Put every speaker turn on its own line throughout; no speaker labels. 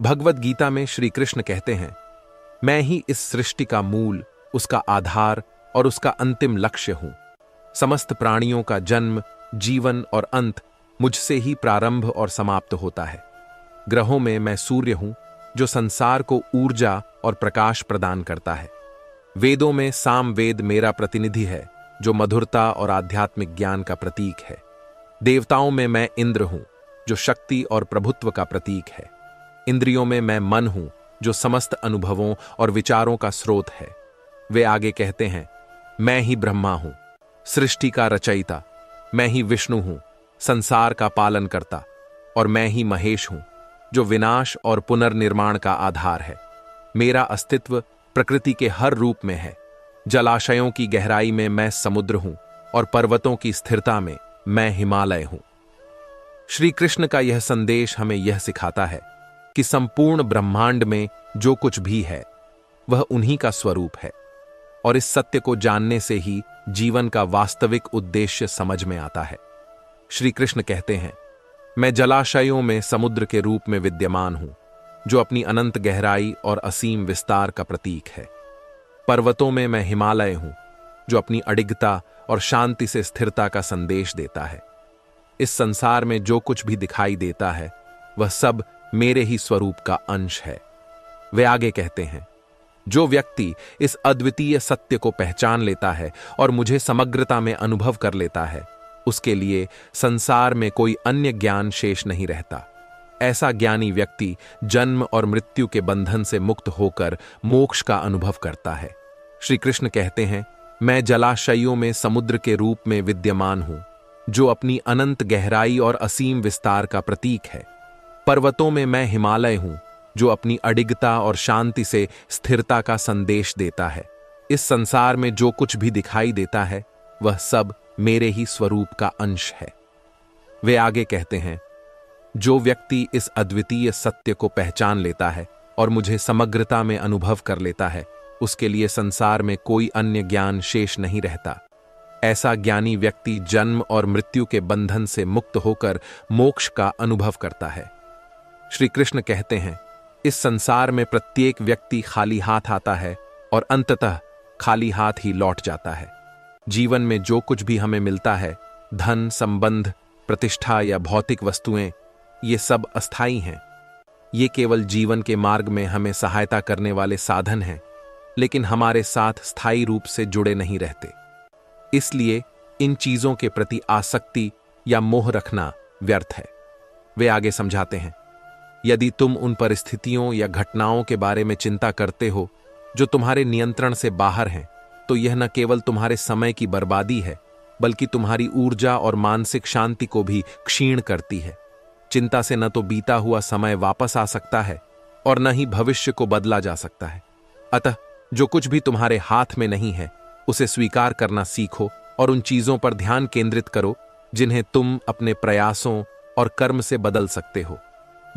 भगवद गीता में श्री कृष्ण कहते हैं, मैं ही इस सृष्टि का मूल, उसका आधार और उसका अंतिम लक्ष्य हूं। समस्त प्राणियों का जन्म, जीवन और अंत मुझसे ही प्रारंभ और समाप्त होता है। ग्रहों में मैं सूर्य हूं, जो संसार को ऊर्जा और प्रकाश प्रदान करता है। वेदों में सामवेद मेरा प्रतिनिधि है, जो मधुरता और आध्यात्मिक ज्ञान का प्रतीक है। देवताओं में मैं इंद्र हूं, जो शक्ति और प्रभुत्व का प्रतीक है। इंद्रियों में मैं मन हूं, जो समस्त अनुभवों और विचारों का स्रोत है। वे आगे कहते हैं, मैं ही ब्रह्मा हूं, सृष्टि का रचयिता। मैं ही विष्णु हूं, संसार का पालन करता। और मैं ही महेश हूं, जो विनाश और पुनर्निर्माण का आधार है। मेरा अस्तित्व प्रकृति के हर रूप में है। जलाशयों की गहराई में मैं समुद्र हूं और पर्वतों की स्थिरता में मैं हिमालय हूं। श्री कृष्ण का यह संदेश हमें यह सिखाता है कि संपूर्ण ब्रह्मांड में जो कुछ भी है वह उन्हीं का स्वरूप है, और इस सत्य को जानने से ही जीवन का वास्तविक उद्देश्य समझ में आता है। श्री कृष्ण कहते हैं, मैं जलाशयों में समुद्र के रूप में विद्यमान हूं, जो अपनी अनंत गहराई और असीम विस्तार का प्रतीक है। पर्वतों में मैं हिमालय हूं, जो अपनी अडिगता और शांति से स्थिरता का संदेश देता है। इस संसार में जो कुछ भी दिखाई देता है वह सब मेरे ही स्वरूप का अंश है। वे आगे कहते हैं, जो व्यक्ति इस अद्वितीय सत्य को पहचान लेता है और मुझे समग्रता में अनुभव कर लेता है, उसके लिए संसार में कोई अन्य ज्ञान शेष नहीं रहता। ऐसा ज्ञानी व्यक्ति जन्म और मृत्यु के बंधन से मुक्त होकर मोक्ष का अनुभव करता है। श्री कृष्ण कहते हैं, मैं जलाशयों में समुद्र के रूप में विद्यमान हूं, जो अपनी अनंत गहराई और असीम विस्तार का प्रतीक है। पर्वतों में मैं हिमालय हूं, जो अपनी अडिगता और शांति से स्थिरता का संदेश देता है। इस संसार में जो कुछ भी दिखाई देता है वह सब मेरे ही स्वरूप का अंश है। वे आगे कहते हैं, जो व्यक्ति इस अद्वितीय सत्य को पहचान लेता है और मुझे समग्रता में अनुभव कर लेता है, उसके लिए संसार में कोई अन्य ज्ञान शेष नहीं रहता। ऐसा ज्ञानी व्यक्ति जन्म और मृत्यु के बंधन से मुक्त होकर मोक्ष का अनुभव करता है। श्री कृष्ण कहते हैं, इस संसार में प्रत्येक व्यक्ति खाली हाथ आता है और अंततः खाली हाथ ही लौट जाता है। जीवन में जो कुछ भी हमें मिलता है, धन, संबंध, प्रतिष्ठा या भौतिक वस्तुएं, ये सब अस्थायी हैं। ये केवल जीवन के मार्ग में हमें सहायता करने वाले साधन हैं, लेकिन हमारे साथ स्थायी रूप से जुड़े नहीं रहते। इसलिए इन चीजों के प्रति आसक्ति या मोह रखना व्यर्थ है। वे आगे समझाते हैं, यदि तुम उन परिस्थितियों या घटनाओं के बारे में चिंता करते हो जो तुम्हारे नियंत्रण से बाहर हैं, तो यह न केवल तुम्हारे समय की बर्बादी है, बल्कि तुम्हारी ऊर्जा और मानसिक शांति को भी क्षीण करती है। चिंता से न तो बीता हुआ समय वापस आ सकता है और न ही भविष्य को बदला जा सकता है। अतः जो कुछ भी तुम्हारे हाथ में नहीं है, उसे स्वीकार करना सीखो और उन चीजों पर ध्यान केंद्रित करो जिन्हें तुम अपने प्रयासों और कर्म से बदल सकते हो।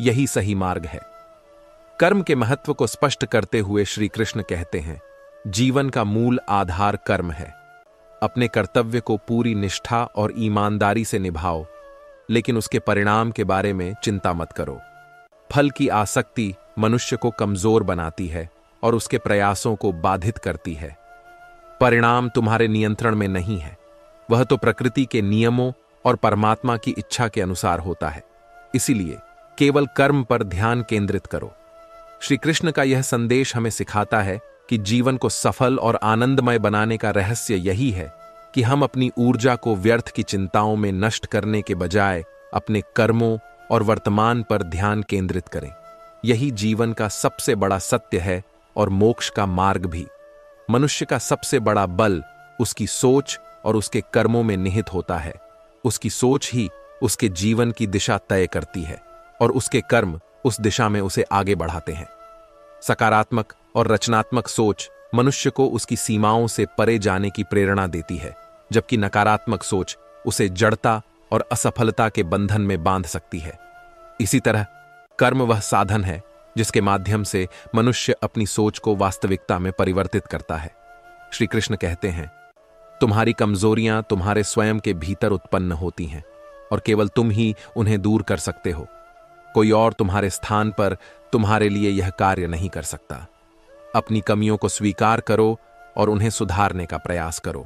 यही सही मार्ग है। कर्म के महत्व को स्पष्ट करते हुए श्री कृष्ण कहते हैं, जीवन का मूल आधार कर्म है। अपने कर्तव्य को पूरी निष्ठा और ईमानदारी से निभाओ, लेकिन उसके परिणाम के बारे में चिंता मत करो। फल की आसक्ति मनुष्य को कमजोर बनाती है और उसके प्रयासों को बाधित करती है। परिणाम तुम्हारे नियंत्रण में नहीं है, वह तो प्रकृति के नियमों और परमात्मा की इच्छा के अनुसार होता है। इसीलिए केवल कर्म पर ध्यान केंद्रित करो। श्री कृष्ण का यह संदेश हमें सिखाता है कि जीवन को सफल और आनंदमय बनाने का रहस्य यही है कि हम अपनी ऊर्जा को व्यर्थ की चिंताओं में नष्ट करने के बजाय अपने कर्मों और वर्तमान पर ध्यान केंद्रित करें। यही जीवन का सबसे बड़ा सत्य है और मोक्ष का मार्ग भी। मनुष्य का सबसे बड़ा बल उसकी सोच और उसके कर्मों में निहित होता है। उसकी सोच ही उसके जीवन की दिशा तय करती है और उसके कर्म उस दिशा में उसे आगे बढ़ाते हैं। सकारात्मक और रचनात्मक सोच मनुष्य को उसकी सीमाओं से परे जाने की प्रेरणा देती है, जबकि नकारात्मक सोच उसे जड़ता और असफलता के बंधन में बांध सकती है। इसी तरह कर्म वह साधन है जिसके माध्यम से मनुष्य अपनी सोच को वास्तविकता में परिवर्तित करता है। श्री कृष्ण कहते हैं, तुम्हारी कमजोरियां तुम्हारे स्वयं के भीतर उत्पन्न होती हैं और केवल तुम ही उन्हें दूर कर सकते हो। कोई और तुम्हारे स्थान पर तुम्हारे लिए यह कार्य नहीं कर सकता। अपनी कमियों को स्वीकार करो और उन्हें सुधारने का प्रयास करो।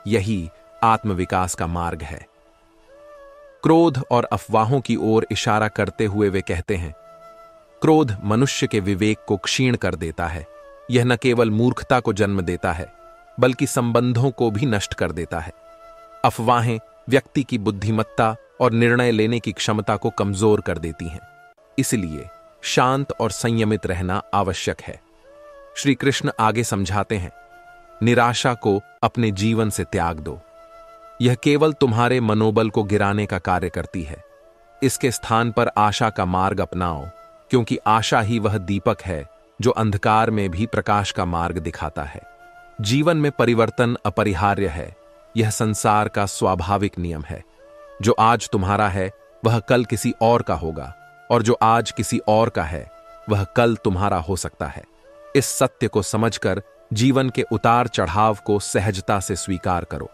यही आत्मविकास का मार्ग है। क्रोध और अफवाहों की ओर इशारा करते हुए वे कहते हैं, क्रोध मनुष्य के विवेक को क्षीण कर देता है। यह न केवल मूर्खता को जन्म देता है, बल्कि संबंधों को भी नष्ट कर देता है। अफवाहें व्यक्ति की बुद्धिमत्ता और निर्णय लेने की क्षमता को कमजोर कर देती हैं। इसलिए शांत और संयमित रहना आवश्यक है। श्री कृष्ण आगे समझाते हैं, निराशा को अपने जीवन से त्याग दो। यह केवल तुम्हारे मनोबल को गिराने का कार्य करती है। इसके स्थान पर आशा का मार्ग अपनाओ, क्योंकि आशा ही वह दीपक है जो अंधकार में भी प्रकाश का मार्ग दिखाता है। जीवन में परिवर्तन अपरिहार्य है। यह संसार का स्वाभाविक नियम है। जो आज तुम्हारा है वह कल किसी और का होगा, और जो आज किसी और का है वह कल तुम्हारा हो सकता है। इस सत्य को समझकर जीवन के उतार चढ़ाव को सहजता से स्वीकार करो।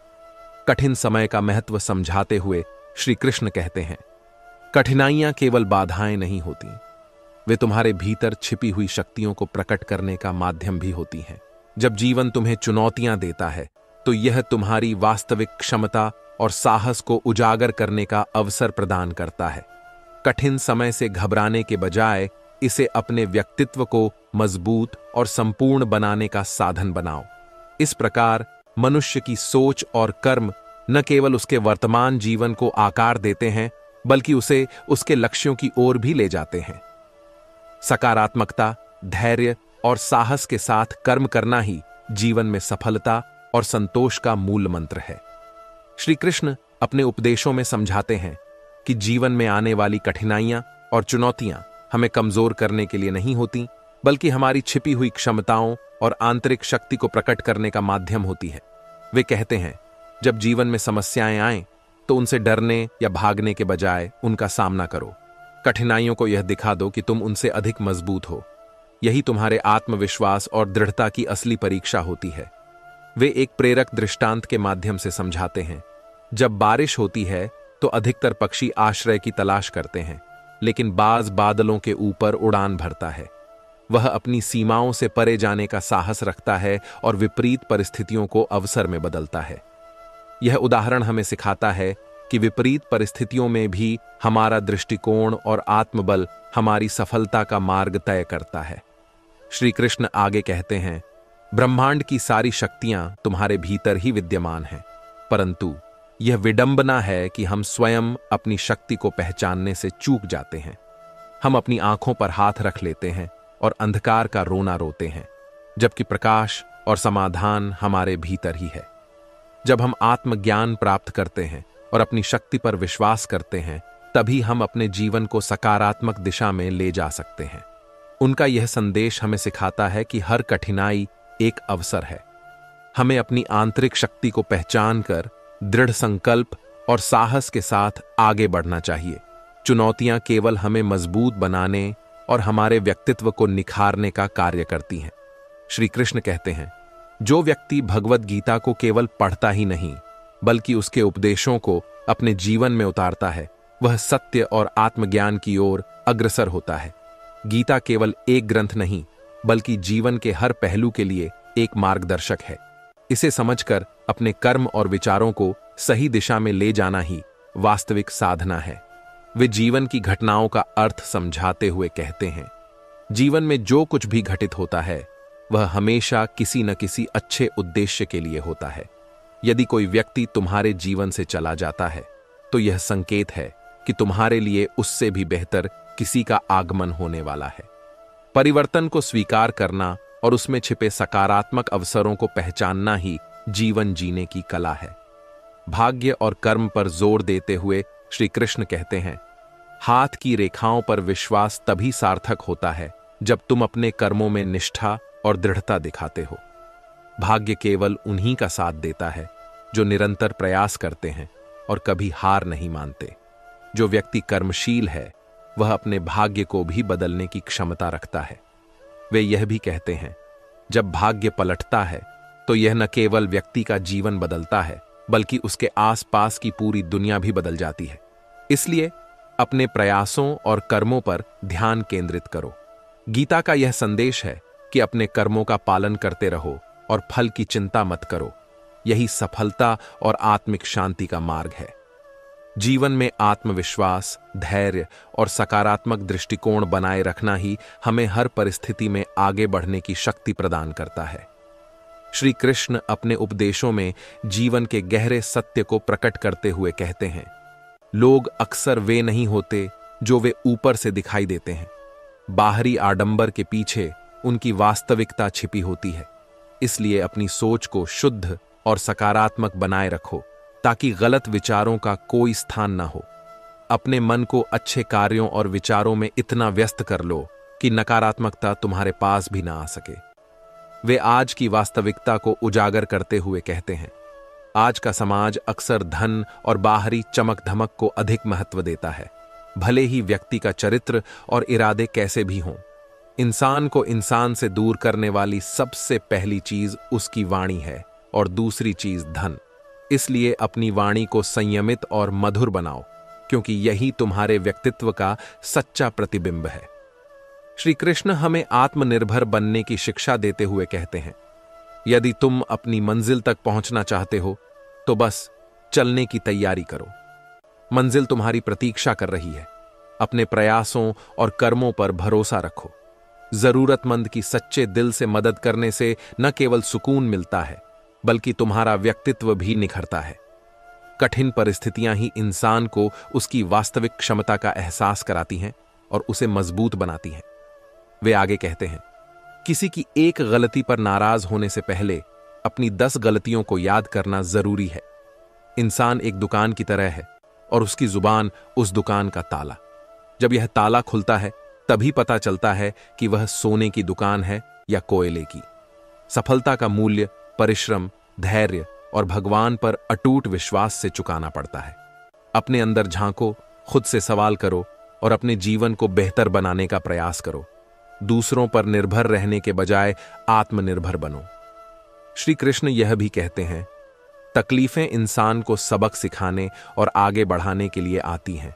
कठिन समय का महत्व समझाते हुए श्री कृष्ण कहते हैं, कठिनाइयां केवल बाधाएं नहीं होती, वे तुम्हारे भीतर छिपी हुई शक्तियों को प्रकट करने का माध्यम भी होती हैं। जब जीवन तुम्हें चुनौतियां देता है तो यह तुम्हारी वास्तविक क्षमता और साहस को उजागर करने का अवसर प्रदान करता है। कठिन समय से घबराने के बजाय इसे अपने व्यक्तित्व को मजबूत और संपूर्ण बनाने का साधन बनाओ। इस प्रकार मनुष्य की सोच और कर्म न केवल उसके वर्तमान जीवन को आकार देते हैं, बल्कि उसे उसके लक्ष्यों की ओर भी ले जाते हैं। सकारात्मकता, धैर्य और साहस के साथ कर्म करना ही जीवन में सफलता और संतोष का मूल मंत्र है। श्री कृष्ण अपने उपदेशों में समझाते हैं कि जीवन में आने वाली कठिनाइयां और चुनौतियां हमें कमजोर करने के लिए नहीं होती, बल्कि हमारी छिपी हुई क्षमताओं और आंतरिक शक्ति को प्रकट करने का माध्यम होती है। वे कहते हैं, जब जीवन में समस्याएं आएं तो उनसे डरने या भागने के बजाय उनका सामना करो। कठिनाइयों को यह दिखा दो कि तुम उनसे अधिक मजबूत हो। यही तुम्हारे आत्मविश्वास और दृढ़ता की असली परीक्षा होती है। वे एक प्रेरक दृष्टांत के माध्यम से समझाते हैं, जब बारिश होती है तो अधिकतर पक्षी आश्रय की तलाश करते हैं, लेकिन बाज बादलों के ऊपर उड़ान भरता है। वह अपनी सीमाओं से परे जाने का साहस रखता है और विपरीत परिस्थितियों को अवसर में बदलता है। यह उदाहरण हमें सिखाता है कि विपरीत परिस्थितियों में भी हमारा दृष्टिकोण और आत्मबल हमारी सफलता का मार्ग तय करता है। श्री कृष्ण आगे कहते हैं, ब्रह्मांड की सारी शक्तियां तुम्हारे भीतर ही विद्यमान हैं, परंतु यह विडंबना है कि हम स्वयं अपनी शक्ति को पहचानने से चूक जाते हैं। हम अपनी आंखों पर हाथ रख लेते हैं और अंधकार का रोना रोते हैं, जबकि प्रकाश और समाधान हमारे भीतर ही है। जब हम आत्मज्ञान प्राप्त करते हैं और अपनी शक्ति पर विश्वास करते हैं, तभी हम अपने जीवन को सकारात्मक दिशा में ले जा सकते हैं। उनका यह संदेश हमें सिखाता है कि हर कठिनाई एक अवसर है। हमें अपनी आंतरिक शक्ति को पहचान कर दृढ़ संकल्प और साहस के साथ आगे बढ़ना चाहिए। चुनौतियां केवल हमें मजबूत बनाने और हमारे व्यक्तित्व को निखारने का कार्य करती हैं। श्री कृष्ण कहते हैं, जो व्यक्ति भगवत गीता को केवल पढ़ता ही नहीं, बल्कि उसके उपदेशों को अपने जीवन में उतारता है, वह सत्य और आत्मज्ञान की ओर अग्रसर होता है। गीता केवल एक ग्रंथ नहीं, बल्कि जीवन के हर पहलू के लिए एक मार्गदर्शक है। इसे समझकर अपने कर्म और विचारों को सही दिशा में ले जाना ही वास्तविक साधना है। वे जीवन की घटनाओं का अर्थ समझाते हुए कहते हैं, जीवन में जो कुछ भी घटित होता है वह हमेशा किसी न किसी अच्छे उद्देश्य के लिए होता है। यदि कोई व्यक्ति तुम्हारे जीवन से चला जाता है तो यह संकेत है कि तुम्हारे लिए उससे भी बेहतर किसी का आगमन होने वाला है। परिवर्तन को स्वीकार करना और उसमें छिपे सकारात्मक अवसरों को पहचानना ही जीवन जीने की कला है। भाग्य और कर्म पर जोर देते हुए श्री कृष्ण कहते हैं, हाथ की रेखाओं पर विश्वास तभी सार्थक होता है जब तुम अपने कर्मों में निष्ठा और दृढ़ता दिखाते हो। भाग्य केवल उन्हीं का साथ देता है जो निरंतर प्रयास करते हैं और कभी हार नहीं मानते। जो व्यक्ति कर्मशील है वह अपने भाग्य को भी बदलने की क्षमता रखता है। वे यह भी कहते हैं, जब भाग्य पलटता है तो यह न केवल व्यक्ति का जीवन बदलता है, बल्कि उसके आसपास की पूरी दुनिया भी बदल जाती है। इसलिए अपने प्रयासों और कर्मों पर ध्यान केंद्रित करो। गीता का यह संदेश है कि अपने कर्मों का पालन करते रहो और फल की चिंता मत करो। यही सफलता और आत्मिक शांति का मार्ग है। जीवन में आत्मविश्वास, धैर्य और सकारात्मक दृष्टिकोण बनाए रखना ही हमें हर परिस्थिति में आगे बढ़ने की शक्ति प्रदान करता है। श्री कृष्ण अपने उपदेशों में जीवन के गहरे सत्य को प्रकट करते हुए कहते हैं, लोग अक्सर वे नहीं होते जो वे ऊपर से दिखाई देते हैं। बाहरी आडंबर के पीछे उनकी वास्तविकता छिपी होती है। इसलिए अपनी सोच को शुद्ध और सकारात्मक बनाए रखो ताकि गलत विचारों का कोई स्थान न हो। अपने मन को अच्छे कार्यों और विचारों में इतना व्यस्त कर लो कि नकारात्मकता तुम्हारे पास भी ना आ सके। वे आज की वास्तविकता को उजागर करते हुए कहते हैं, आज का समाज अक्सर धन और बाहरी चमक धमक को अधिक महत्व देता है, भले ही व्यक्ति का चरित्र और इरादे कैसे भी हों। इंसान को इंसान से दूर करने वाली सबसे पहली चीज उसकी वाणी है और दूसरी चीज धन। इसलिए अपनी वाणी को संयमित और मधुर बनाओ, क्योंकि यही तुम्हारे व्यक्तित्व का सच्चा प्रतिबिंब है। श्री कृष्ण हमें आत्मनिर्भर बनने की शिक्षा देते हुए कहते हैं, यदि तुम अपनी मंजिल तक पहुंचना चाहते हो तो बस चलने की तैयारी करो। मंजिल तुम्हारी प्रतीक्षा कर रही है। अपने प्रयासों और कर्मों पर भरोसा रखो। जरूरतमंद की सच्चे दिल से मदद करने से न केवल सुकून मिलता है, बल्कि तुम्हारा व्यक्तित्व भी निखरता है। कठिन परिस्थितियां ही इंसान को उसकी वास्तविक क्षमता का एहसास कराती हैं और उसे मजबूत बनाती हैं। वे आगे कहते हैं, किसी की एक गलती पर नाराज होने से पहले अपनी 10 गलतियों को याद करना जरूरी है। इंसान एक दुकान की तरह है और उसकी जुबान उस दुकान का ताला। जब यह ताला खुलता है तभी पता चलता है कि वह सोने की दुकान है या कोयले की। सफलता का मूल्य परिश्रम, धैर्य और भगवान पर अटूट विश्वास से चुकाना पड़ता है। अपने अंदर झांको, खुद से सवाल करो और अपने जीवन को बेहतर बनाने का प्रयास करो। दूसरों पर निर्भर रहने के बजाय आत्मनिर्भर बनो। श्री कृष्ण यह भी कहते हैं, तकलीफें इंसान को सबक सिखाने और आगे बढ़ाने के लिए आती हैं।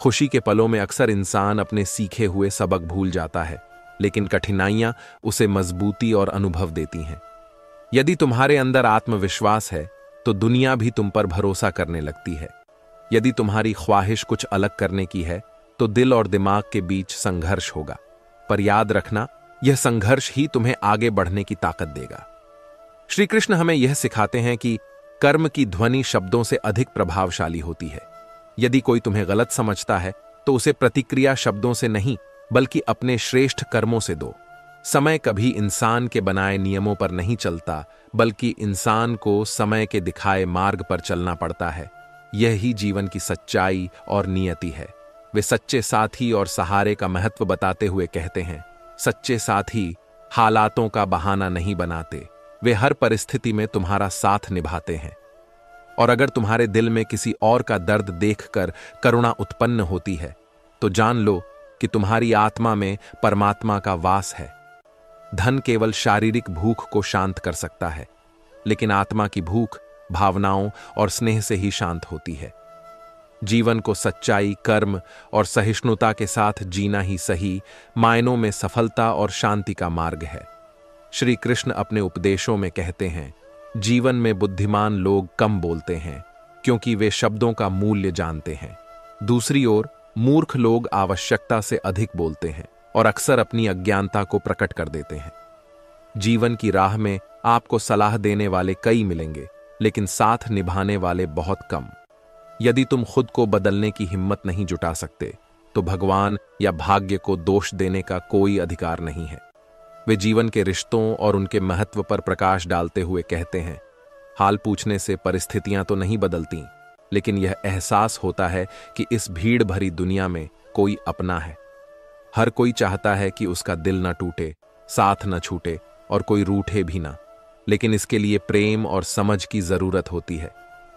खुशी के पलों में अक्सर इंसान अपने सीखे हुए सबक भूल जाता है, लेकिन कठिनाइयां उसे मजबूती और अनुभव देती हैं। यदि तुम्हारे अंदर आत्मविश्वास है तो दुनिया भी तुम पर भरोसा करने लगती है। यदि तुम्हारी ख्वाहिश कुछ अलग करने की है तो दिल और दिमाग के बीच संघर्ष होगा, पर याद रखना, यह संघर्ष ही तुम्हें आगे बढ़ने की ताकत देगा। श्री कृष्ण हमें यह सिखाते हैं कि कर्म की ध्वनि शब्दों से अधिक प्रभावशाली होती है। यदि कोई तुम्हें गलत समझता है तो उसे प्रतिक्रिया शब्दों से नहीं, बल्कि अपने श्रेष्ठ कर्मों से दो। समय कभी इंसान के बनाए नियमों पर नहीं चलता, बल्कि इंसान को समय के दिखाए मार्ग पर चलना पड़ता है। यही जीवन की सच्चाई और नियति है। वे सच्चे साथी और सहारे का महत्व बताते हुए कहते हैं, सच्चे साथी हालातों का बहाना नहीं बनाते, वे हर परिस्थिति में तुम्हारा साथ निभाते हैं। और अगर तुम्हारे दिल में किसी और का दर्द देखकर करुणा उत्पन्न होती है तो जान लो कि तुम्हारी आत्मा में परमात्मा का वास है। धन केवल शारीरिक भूख को शांत कर सकता है, लेकिन आत्मा की भूख भावनाओं और स्नेह से ही शांत होती है। जीवन को सच्चाई, कर्म और सहिष्णुता के साथ जीना ही सही मायनों में सफलता और शांति का मार्ग है। श्री कृष्ण अपने उपदेशों में कहते हैं, जीवन में बुद्धिमान लोग कम बोलते हैं क्योंकि वे शब्दों का मूल्य जानते हैं। दूसरी ओर मूर्ख लोग आवश्यकता से अधिक बोलते हैं और अक्सर अपनी अज्ञानता को प्रकट कर देते हैं। जीवन की राह में आपको सलाह देने वाले कई मिलेंगे, लेकिन साथ निभाने वाले बहुत कम। यदि तुम खुद को बदलने की हिम्मत नहीं जुटा सकते तो भगवान या भाग्य को दोष देने का कोई अधिकार नहीं है। वे जीवन के रिश्तों और उनके महत्व पर प्रकाश डालते हुए कहते हैं, हाल पूछने से परिस्थितियां तो नहीं बदलती, लेकिन यह एहसास होता है कि इस भीड़ भरी दुनिया में कोई अपना है। हर कोई चाहता है कि उसका दिल न टूटे, साथ न छूटे और कोई रूठे भी ना, लेकिन इसके लिए प्रेम और समझ की जरूरत होती है।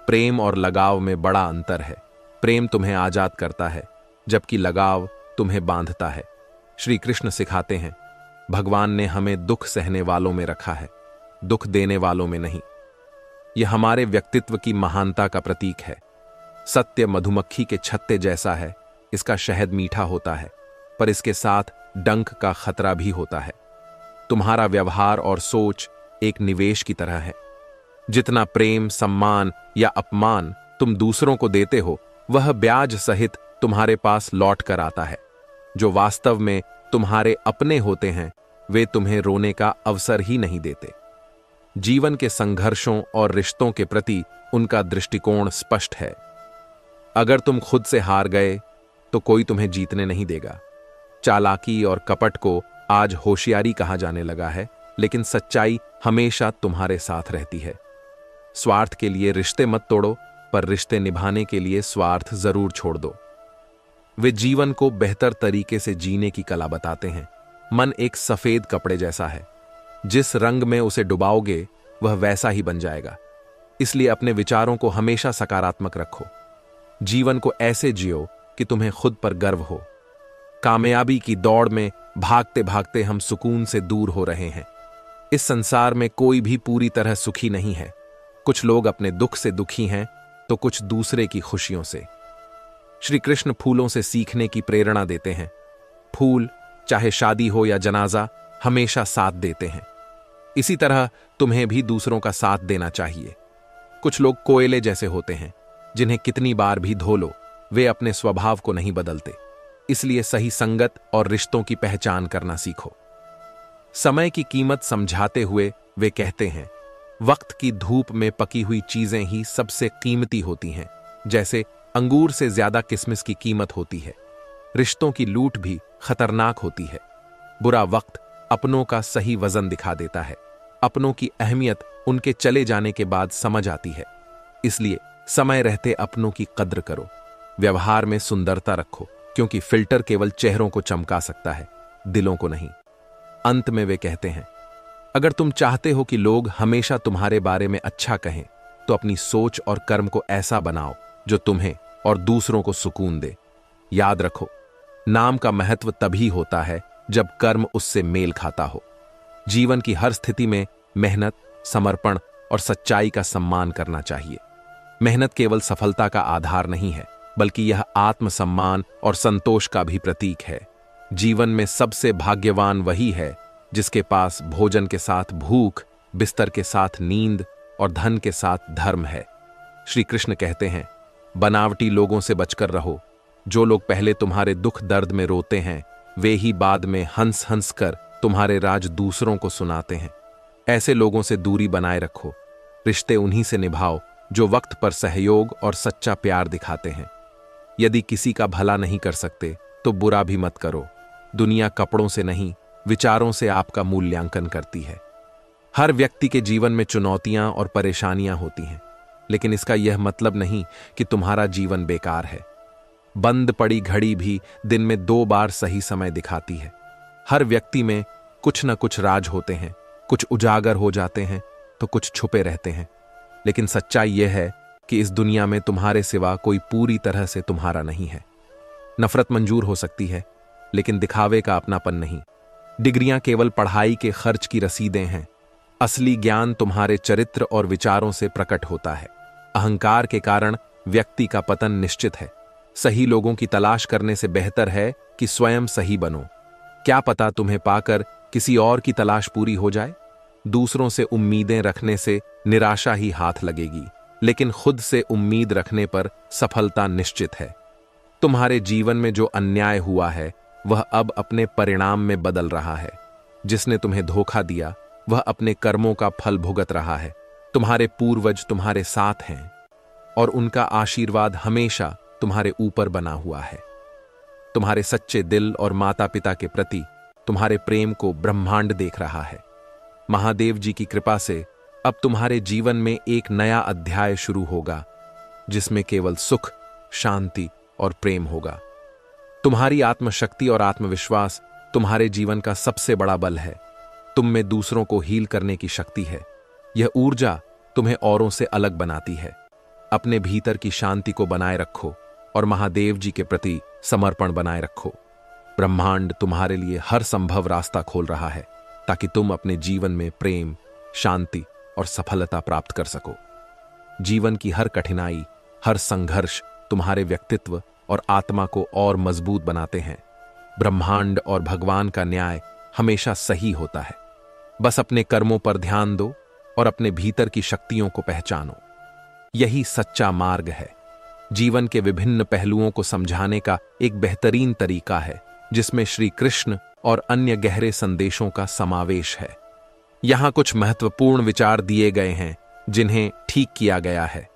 प्रेम और लगाव में बड़ा अंतर है। प्रेम तुम्हें आजाद करता है, जबकि लगाव तुम्हें बांधता है। श्री कृष्ण सिखाते हैं, भगवान ने हमें दुख सहने वालों में रखा है, दुख देने वालों में नहीं। यह हमारे व्यक्तित्व की महानता का प्रतीक है। सत्य मधुमक्खी के छत्ते जैसा है इसका शहद मीठा होता है, पर इसके साथ डंक का खतरा भी होता है। तुम्हारा व्यवहार और सोच एक निवेश की तरह है। जितना प्रेम, सम्मान या अपमान तुम दूसरों को देते हो, वह ब्याज सहित तुम्हारे पास लौट कर आता है। जो वास्तव में तुम्हारे अपने होते हैं, वे तुम्हें रोने का अवसर ही नहीं देते। जीवन के संघर्षों और रिश्तों के प्रति उनका दृष्टिकोण स्पष्ट है। अगर तुम खुद से हार गए तो कोई तुम्हें जीतने नहीं देगा। चालाकी और कपट को आज होशियारी कहा जाने लगा है, लेकिन सच्चाई हमेशा तुम्हारे साथ रहती है। स्वार्थ के लिए रिश्ते मत तोड़ो, पर रिश्ते निभाने के लिए स्वार्थ जरूर छोड़ दो। वे जीवन को बेहतर तरीके से जीने की कला बताते हैं। मन एक सफेद कपड़े जैसा है, जिस रंग में उसे डुबाओगे वह वैसा ही बन जाएगा। इसलिए अपने विचारों को हमेशा सकारात्मक रखो। जीवन को ऐसे जियो कि तुम्हें खुद पर गर्व हो। कामयाबी की दौड़ में भागते भागते हम सुकून से दूर हो रहे हैं। इस संसार में कोई भी पूरी तरह सुखी नहीं है। कुछ लोग अपने दुख से दुखी हैं तो कुछ दूसरे की खुशियों से। श्री कृष्ण फूलों से सीखने की प्रेरणा देते हैं। फूल, चाहे शादी हो या जनाजा, हमेशा साथ देते हैं। इसी तरह तुम्हें भी दूसरों का साथ देना चाहिए। कुछ लोग कोयले जैसे होते हैं, जिन्हें कितनी बार भी धो लो, वे अपने स्वभाव को नहीं बदलते। इसलिए सही संगत और रिश्तों की पहचान करना सीखो। समय की कीमत समझाते हुए वे कहते हैं, वक्त की धूप में पकी हुई चीजें ही सबसे कीमती होती हैं। जैसे अंगूर से ज्यादा किसमिस की कीमत होती है। रिश्तों की लूट भी खतरनाक होती है। बुरा वक्त अपनों का सही वजन दिखा देता है। अपनों की अहमियत उनके चले जाने के बाद समझ आती है। इसलिए समय रहते अपनों की कद्र करो। व्यवहार में सुंदरता रखो, क्योंकि फिल्टर केवल चेहरों को चमका सकता है, दिलों को नहीं। अंत में वे कहते हैं, अगर तुम चाहते हो कि लोग हमेशा तुम्हारे बारे में अच्छा कहें, तो अपनी सोच और कर्म को ऐसा बनाओ जो तुम्हें और दूसरों को सुकून दे। याद रखो, नाम का महत्व तभी होता है जब कर्म उससे मेल खाता हो। जीवन की हर स्थिति में मेहनत, समर्पण और सच्चाई का सम्मान करना चाहिए। मेहनत केवल सफलता का आधार नहीं है, बल्कि यह आत्मसम्मान और संतोष का भी प्रतीक है। जीवन में सबसे भाग्यवान वही है जिसके पास भोजन के साथ भूख, बिस्तर के साथ नींद और धन के साथ धर्म है। श्री कृष्ण कहते हैं, बनावटी लोगों से बचकर रहो। जो लोग पहले तुम्हारे दुख दर्द में रोते हैं, वे ही बाद में हंस हंस कर तुम्हारे राज दूसरों को सुनाते हैं। ऐसे लोगों से दूरी बनाए रखो। रिश्ते उन्हीं से निभाओ जो वक्त पर सहयोग और सच्चा प्यार दिखाते हैं। यदि किसी का भला नहीं कर सकते तो बुरा भी मत करो। दुनिया कपड़ों से नहीं, विचारों से आपका मूल्यांकन करती है। हर व्यक्ति के जीवन में चुनौतियां और परेशानियां होती हैं, लेकिन इसका यह मतलब नहीं कि तुम्हारा जीवन बेकार है। बंद पड़ी घड़ी भी दिन में 2 बार सही समय दिखाती है। हर व्यक्ति में कुछ न कुछ राज होते हैं, कुछ उजागर हो जाते हैं तो कुछ छुपे रहते हैं। लेकिन सच्चाई यह है कि इस दुनिया में तुम्हारे सिवा कोई पूरी तरह से तुम्हारा नहीं है। नफरत मंजूर हो सकती है, लेकिन दिखावे का अपनापन नहीं। डिग्रियां केवल पढ़ाई के खर्च की रसीदें हैं। असली ज्ञान तुम्हारे चरित्र और विचारों से प्रकट होता है। अहंकार के कारण व्यक्ति का पतन निश्चित है। सही लोगों की तलाश करने से बेहतर है कि स्वयं सही बनो। क्या पता तुम्हें पाकर किसी और की तलाश पूरी हो जाए। दूसरों से उम्मीदें रखने से निराशा ही हाथ लगेगी, लेकिन खुद से उम्मीद रखने पर सफलता निश्चित है। तुम्हारे जीवन में जो अन्याय हुआ है, वह अब अपने परिणाम में बदल रहा है। जिसने तुम्हें धोखा दिया, वह अपने कर्मों का फल भुगत रहा है। तुम्हारे पूर्वज तुम्हारे साथ हैं और उनका आशीर्वाद हमेशा तुम्हारे ऊपर बना हुआ है। तुम्हारे सच्चे दिल और माता पिता के प्रति तुम्हारे प्रेम को ब्रह्मांड देख रहा है। महादेव जी की कृपा से अब तुम्हारे जीवन में एक नया अध्याय शुरू होगा, जिसमें केवल सुख, शांति और प्रेम होगा। तुम्हारी आत्मशक्ति और आत्मविश्वास तुम्हारे जीवन का सबसे बड़ा बल है। तुम में दूसरों को हील करने की शक्ति है। यह ऊर्जा तुम्हें औरों से अलग बनाती है। अपने भीतर की शांति को बनाए रखो और महादेव जी के प्रति समर्पण बनाए रखो। ब्रह्मांड तुम्हारे लिए हर संभव रास्ता खोल रहा है, ताकि तुम अपने जीवन में प्रेम, शांति और सफलता प्राप्त कर सको। जीवन की हर कठिनाई, हर संघर्ष तुम्हारे व्यक्तित्व और आत्मा को और मजबूत बनाते हैं। ब्रह्मांड और भगवान का न्याय हमेशा सही होता है। बस अपने कर्मों पर ध्यान दो और अपने भीतर की शक्तियों को पहचानो। यही सच्चा मार्ग है। जीवन के विभिन्न पहलुओं को समझाने का एक बेहतरीन तरीका है जिसमें श्री कृष्ण और अन्य गहरे संदेशों का समावेश है। यहां कुछ महत्वपूर्ण विचार दिए गए हैं जिन्हें ठीक किया गया है।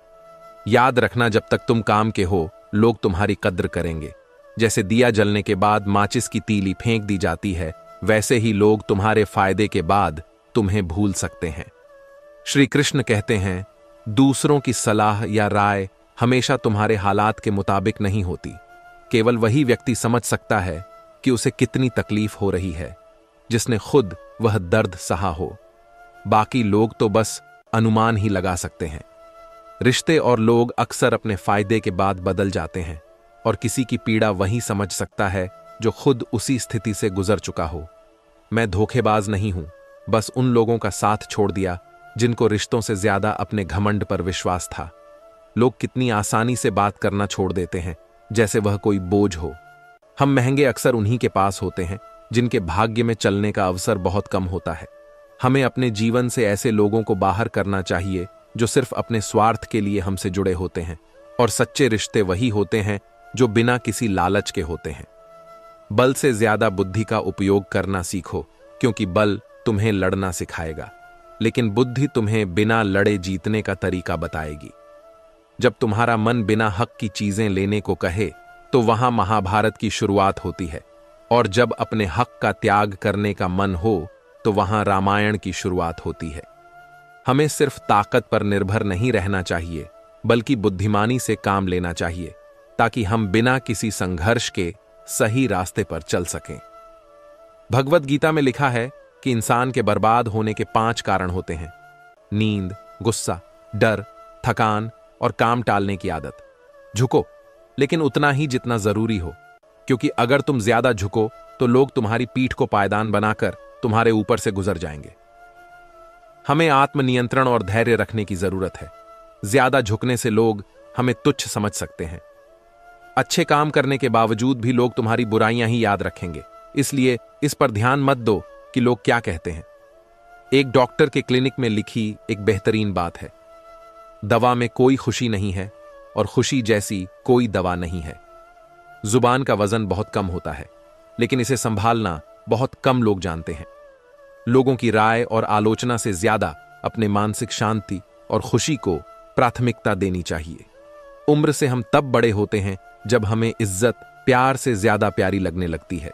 याद रखना, जब तक तुम काम के हो लोग तुम्हारी कद्र करेंगे। जैसे दिया जलने के बाद माचिस की तीली फेंक दी जाती है, वैसे ही लोग तुम्हारे फायदे के बाद तुम्हें भूल सकते हैं। श्री कृष्ण कहते हैं, दूसरों की सलाह या राय हमेशा तुम्हारे हालात के मुताबिक नहीं होती। केवल वही व्यक्ति समझ सकता है कि उसे कितनी तकलीफ हो रही है जिसने खुद वह दर्द सहा हो। बाकी लोग तो बस अनुमान ही लगा सकते हैं। रिश्ते और लोग अक्सर अपने फायदे के बाद बदल जाते हैं और किसी की पीड़ा वही समझ सकता है जो खुद उसी स्थिति से गुजर चुका हो। मैं धोखेबाज नहीं हूं, बस उन लोगों का साथ छोड़ दिया जिनको रिश्तों से ज्यादा अपने घमंड पर विश्वास था। लोग कितनी आसानी से बात करना छोड़ देते हैं जैसे वह कोई बोझ हो। हम महंगे अक्सर उन्हीं के पास होते हैं जिनके भाग्य में चलने का अवसर बहुत कम होता है। हमें अपने जीवन से ऐसे लोगों को बाहर करना चाहिए जो सिर्फ अपने स्वार्थ के लिए हमसे जुड़े होते हैं, और सच्चे रिश्ते वही होते हैं जो बिना किसी लालच के होते हैं। बल से ज्यादा बुद्धि का उपयोग करना सीखो, क्योंकि बल तुम्हें लड़ना सिखाएगा, लेकिन बुद्धि तुम्हें बिना लड़े जीतने का तरीका बताएगी। जब तुम्हारा मन बिना हक की चीजें लेने को कहे तो वहां महाभारत की शुरुआत होती है, और जब अपने हक का त्याग करने का मन हो तो वहां रामायण की शुरुआत होती है। हमें सिर्फ ताकत पर निर्भर नहीं रहना चाहिए, बल्कि बुद्धिमानी से काम लेना चाहिए, ताकि हम बिना किसी संघर्ष के सही रास्ते पर चल सकें। भगवद गीता में लिखा है कि इंसान के बर्बाद होने के 5 कारण होते हैं: नींद, गुस्सा, डर, थकान और काम टालने की आदत। झुको, लेकिन उतना ही जितना जरूरी हो, क्योंकि अगर तुम ज्यादा झुको तो लोग तुम्हारी पीठ को पायदान बनाकर तुम्हारे ऊपर से गुजर जाएंगे। हमें आत्मनियंत्रण और धैर्य रखने की जरूरत है। ज्यादा झुकने से लोग हमें तुच्छ समझ सकते हैं। अच्छे काम करने के बावजूद भी लोग तुम्हारी बुराइयां ही याद रखेंगे, इसलिए इस पर ध्यान मत दो कि लोग क्या कहते हैं। एक डॉक्टर के क्लिनिक में लिखी एक बेहतरीन बात है: दवा में कोई खुशी नहीं है और खुशी जैसी कोई दवा नहीं है। जुबान का वजन बहुत कम होता है, लेकिन इसे संभालना बहुत कम लोग जानते हैं। लोगों की राय और आलोचना से ज्यादा अपने मानसिक शांति और खुशी को प्राथमिकता देनी चाहिए। उम्र से हम तब बड़े होते हैं जब हमें इज्जत प्यार से ज्यादा प्यारी लगने लगती है।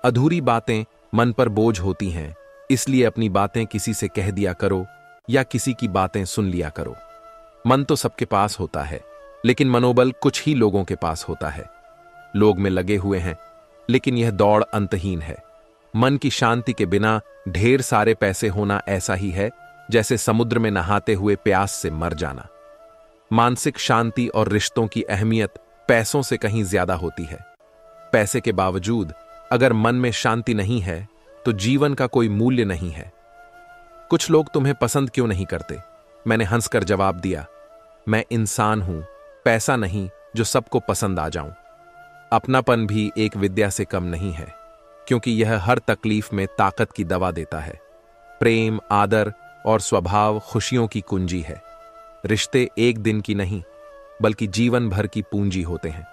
अधूरी बातें मन पर बोझ होती हैं, इसलिए अपनी बातें किसी से कह दिया करो या किसी की बातें सुन लिया करो। मन तो सबके पास होता है, लेकिन मनोबल कुछ ही लोगों के पास होता है। लोग में लगे हुए हैं, लेकिन यह दौड़ अंतहीन है। मन की शांति के बिना ढेर सारे पैसे होना ऐसा ही है जैसे समुद्र में नहाते हुए प्यास से मर जाना। मानसिक शांति और रिश्तों की अहमियत पैसों से कहीं ज्यादा होती है। पैसे के बावजूद अगर मन में शांति नहीं है तो जीवन का कोई मूल्य नहीं है। कुछ लोग तुम्हें पसंद क्यों नहीं करते? मैंने हंसकर जवाब दिया, मैं इंसान हूं, पैसा नहीं जो सबको पसंद आ जाऊं। अपनापन भी एक विद्या से कम नहीं है, क्योंकि यह हर तकलीफ में ताकत की दवा देता है। प्रेम, आदर और स्वभाव खुशियों की कुंजी है। रिश्ते एक दिन की नहीं, बल्कि जीवन भर की पूंजी होते हैं।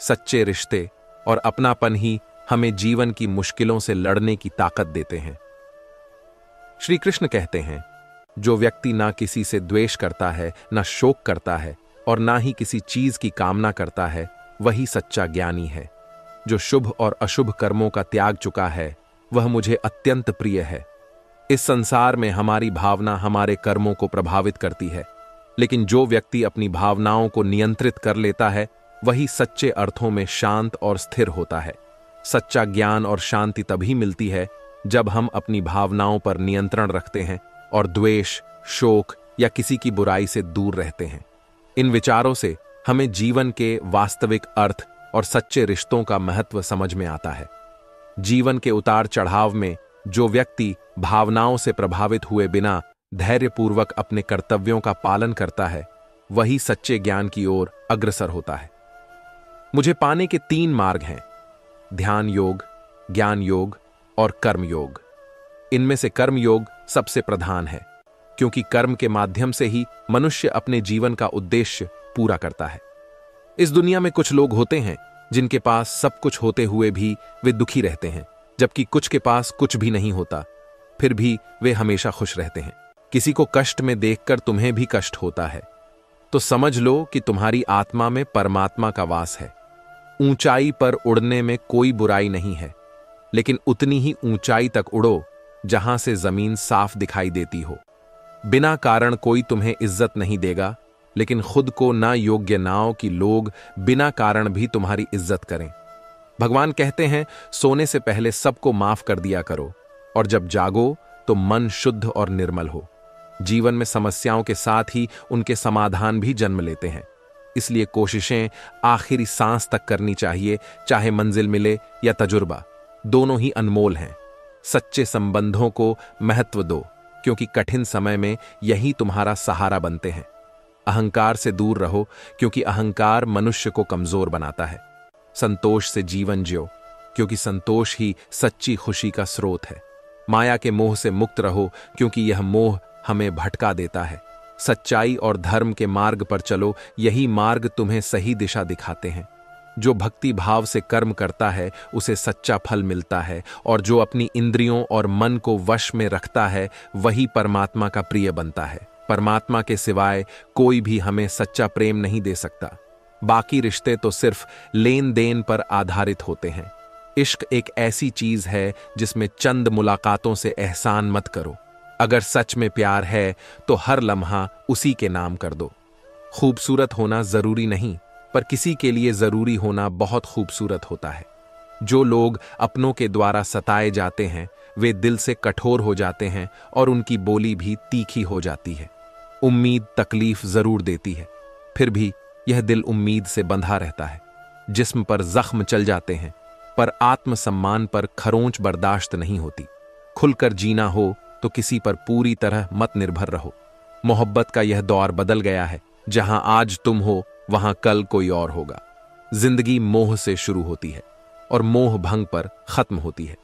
सच्चे रिश्ते और अपनापन ही हमें जीवन की मुश्किलों से लड़ने की ताकत देते हैं। श्री कृष्ण कहते हैं, जो व्यक्ति ना किसी से द्वेष करता है, ना शोक करता है और ना ही किसी चीज की कामना करता है, वही सच्चा ज्ञानी है। जो शुभ और अशुभ कर्मों का त्याग चुका है, वह मुझे अत्यंत प्रिय है। इस संसार में हमारी भावना हमारे कर्मों को प्रभावित करती है, लेकिन जो व्यक्ति अपनी भावनाओं को नियंत्रित कर लेता है, वही सच्चे अर्थों में शांत और स्थिर होता है। सच्चा ज्ञान और शांति तभी मिलती है जब हम अपनी भावनाओं पर नियंत्रण रखते हैं और द्वेष, शोक या किसी की बुराई से दूर रहते हैं। इन विचारों से हमें जीवन के वास्तविक अर्थ और सच्चे रिश्तों का महत्व समझ में आता है। जीवन के उतार चढ़ाव में जो व्यक्ति भावनाओं से प्रभावित हुए बिना धैर्यपूर्वक अपने कर्तव्यों का पालन करता है, वही सच्चे ज्ञान की ओर अग्रसर होता है। मुझे पाने के 3 मार्ग हैं, ध्यान योग, ज्ञान योग और कर्म योग। इनमें से कर्म योग सबसे प्रधान है, क्योंकि कर्म के माध्यम से ही मनुष्य अपने जीवन का उद्देश्य पूरा करता है। इस दुनिया में कुछ लोग होते हैं जिनके पास सब कुछ होते हुए भी वे दुखी रहते हैं, जबकि कुछ के पास कुछ भी नहीं होता, फिर भी वे हमेशा खुश रहते हैं। किसी को कष्ट में देखकर तुम्हें भी कष्ट होता है, तो समझ लो कि तुम्हारी आत्मा में परमात्मा का वास है। ऊंचाई पर उड़ने में कोई बुराई नहीं है, लेकिन उतनी ही ऊंचाई तक उड़ो जहां से जमीन साफ दिखाई देती हो। बिना कारण कोई तुम्हें इज्जत नहीं देगा, लेकिन खुद को ना योग्य नाओ कि लोग बिना कारण भी तुम्हारी इज्जत करें। भगवान कहते हैं, सोने से पहले सबको माफ कर दिया करो, और जब जागो तो मन शुद्ध और निर्मल हो। जीवन में समस्याओं के साथ ही उनके समाधान भी जन्म लेते हैं, इसलिए कोशिशें आखिरी सांस तक करनी चाहिए, चाहे मंजिल मिले या तजुर्बा, दोनों ही अनमोल हैं। सच्चे संबंधों को महत्व दो, क्योंकि कठिन समय में यही तुम्हारा सहारा बनते हैं। अहंकार से दूर रहो, क्योंकि अहंकार मनुष्य को कमजोर बनाता है। संतोष से जीवन जियो, क्योंकि संतोष ही सच्ची खुशी का स्रोत है। माया के मोह से मुक्त रहो, क्योंकि यह मोह हमें भटका देता है। सच्चाई और धर्म के मार्ग पर चलो, यही मार्ग तुम्हें सही दिशा दिखाते हैं। जो भक्ति भाव से कर्म करता है उसे सच्चा फल मिलता है, और जो अपनी इंद्रियों और मन को वश में रखता है वही परमात्मा का प्रिय बनता है। परमात्मा के सिवाय कोई भी हमें सच्चा प्रेम नहीं दे सकता। बाकी रिश्ते तो सिर्फ लेन देन पर आधारित होते हैं। इश्क एक ऐसी चीज है जिसमें चंद मुलाकातों से एहसान मत करो। अगर सच में प्यार है तो हर लम्हा उसी के नाम कर दो। खूबसूरत होना जरूरी नहीं, पर किसी के लिए जरूरी होना बहुत खूबसूरत होता है। जो लोग अपनों के द्वारा सताए जाते हैं वे दिल से कठोर हो जाते हैं, और उनकी बोली भी तीखी हो जाती है। उम्मीद तकलीफ जरूर देती है, फिर भी यह दिल उम्मीद से बंधा रहता है। जिस्म पर जख्म चल जाते हैं, पर आत्मसम्मान पर खरोंच बर्दाश्त नहीं होती। खुलकर जीना हो तो किसी पर पूरी तरह मत निर्भर रहो। मोहब्बत का यह दौर बदल गया है, जहां आज तुम हो वहां कल कोई और होगा। जिंदगी मोह से शुरू होती है और मोह भंग पर खत्म होती है।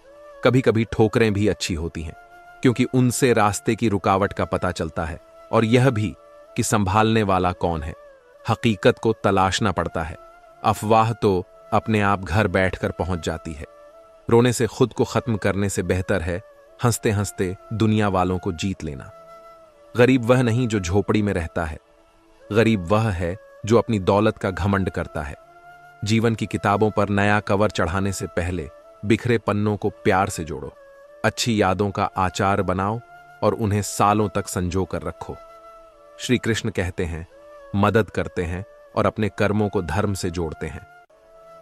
कभी कभी ठोकरें भी अच्छी होती हैं, क्योंकि उनसे रास्ते की रुकावट का पता चलता है, और यह भी कि संभालने वाला कौन है। हकीकत को तलाशना पड़ता है, अफवाह तो अपने आप घर बैठकर पहुंच जाती है। रोने से खुद को खत्म करने से बेहतर है हंसते हंसते दुनिया वालों को जीत लेना। गरीब वह नहीं जो झोपड़ी में रहता है, गरीब वह है जो अपनी दौलत का घमंड करता है। जीवन की किताबों पर नया कवर चढ़ाने से पहले बिखरे पन्नों को प्यार से जोड़ो। अच्छी यादों का आचार बनाओ और उन्हें सालों तक संजो कर रखो। श्री कृष्ण कहते हैं, मदद करते हैं और अपने कर्मों को धर्म से जोड़ते हैं।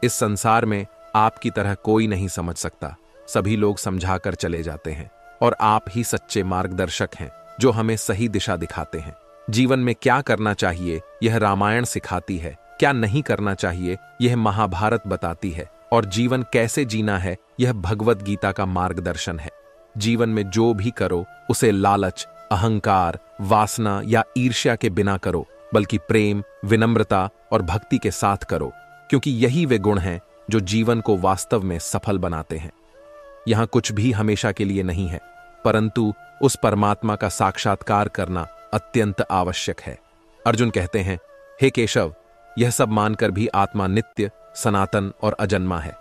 इस संसार में आपकी तरह कोई नहीं समझ सकता, सभी लोग समझाकर चले जाते हैं, और आप ही सच्चे मार्गदर्शक हैं जो हमें सही दिशा दिखाते हैं। जीवन में क्या करना चाहिए यह रामायण सिखाती है, क्या नहीं करना चाहिए यह महाभारत बताती है, और जीवन कैसे जीना है यह भगवत गीता का मार्गदर्शन है। जीवन में जो भी करो उसे लालच, अहंकार, वासना या ईर्ष्या के बिना करो, बल्कि प्रेम, विनम्रता और भक्ति के साथ करो, क्योंकि यही वे गुण हैं जो जीवन को वास्तव में सफल बनाते हैं। यहां कुछ भी हमेशा के लिए नहीं है, परंतु उस परमात्मा का साक्षात्कार करना अत्यंत आवश्यक है। अर्जुन कहते हैं, हे केशव, यह सब मानकर भी आत्मा नित्य, सनातन और अजन्मा है।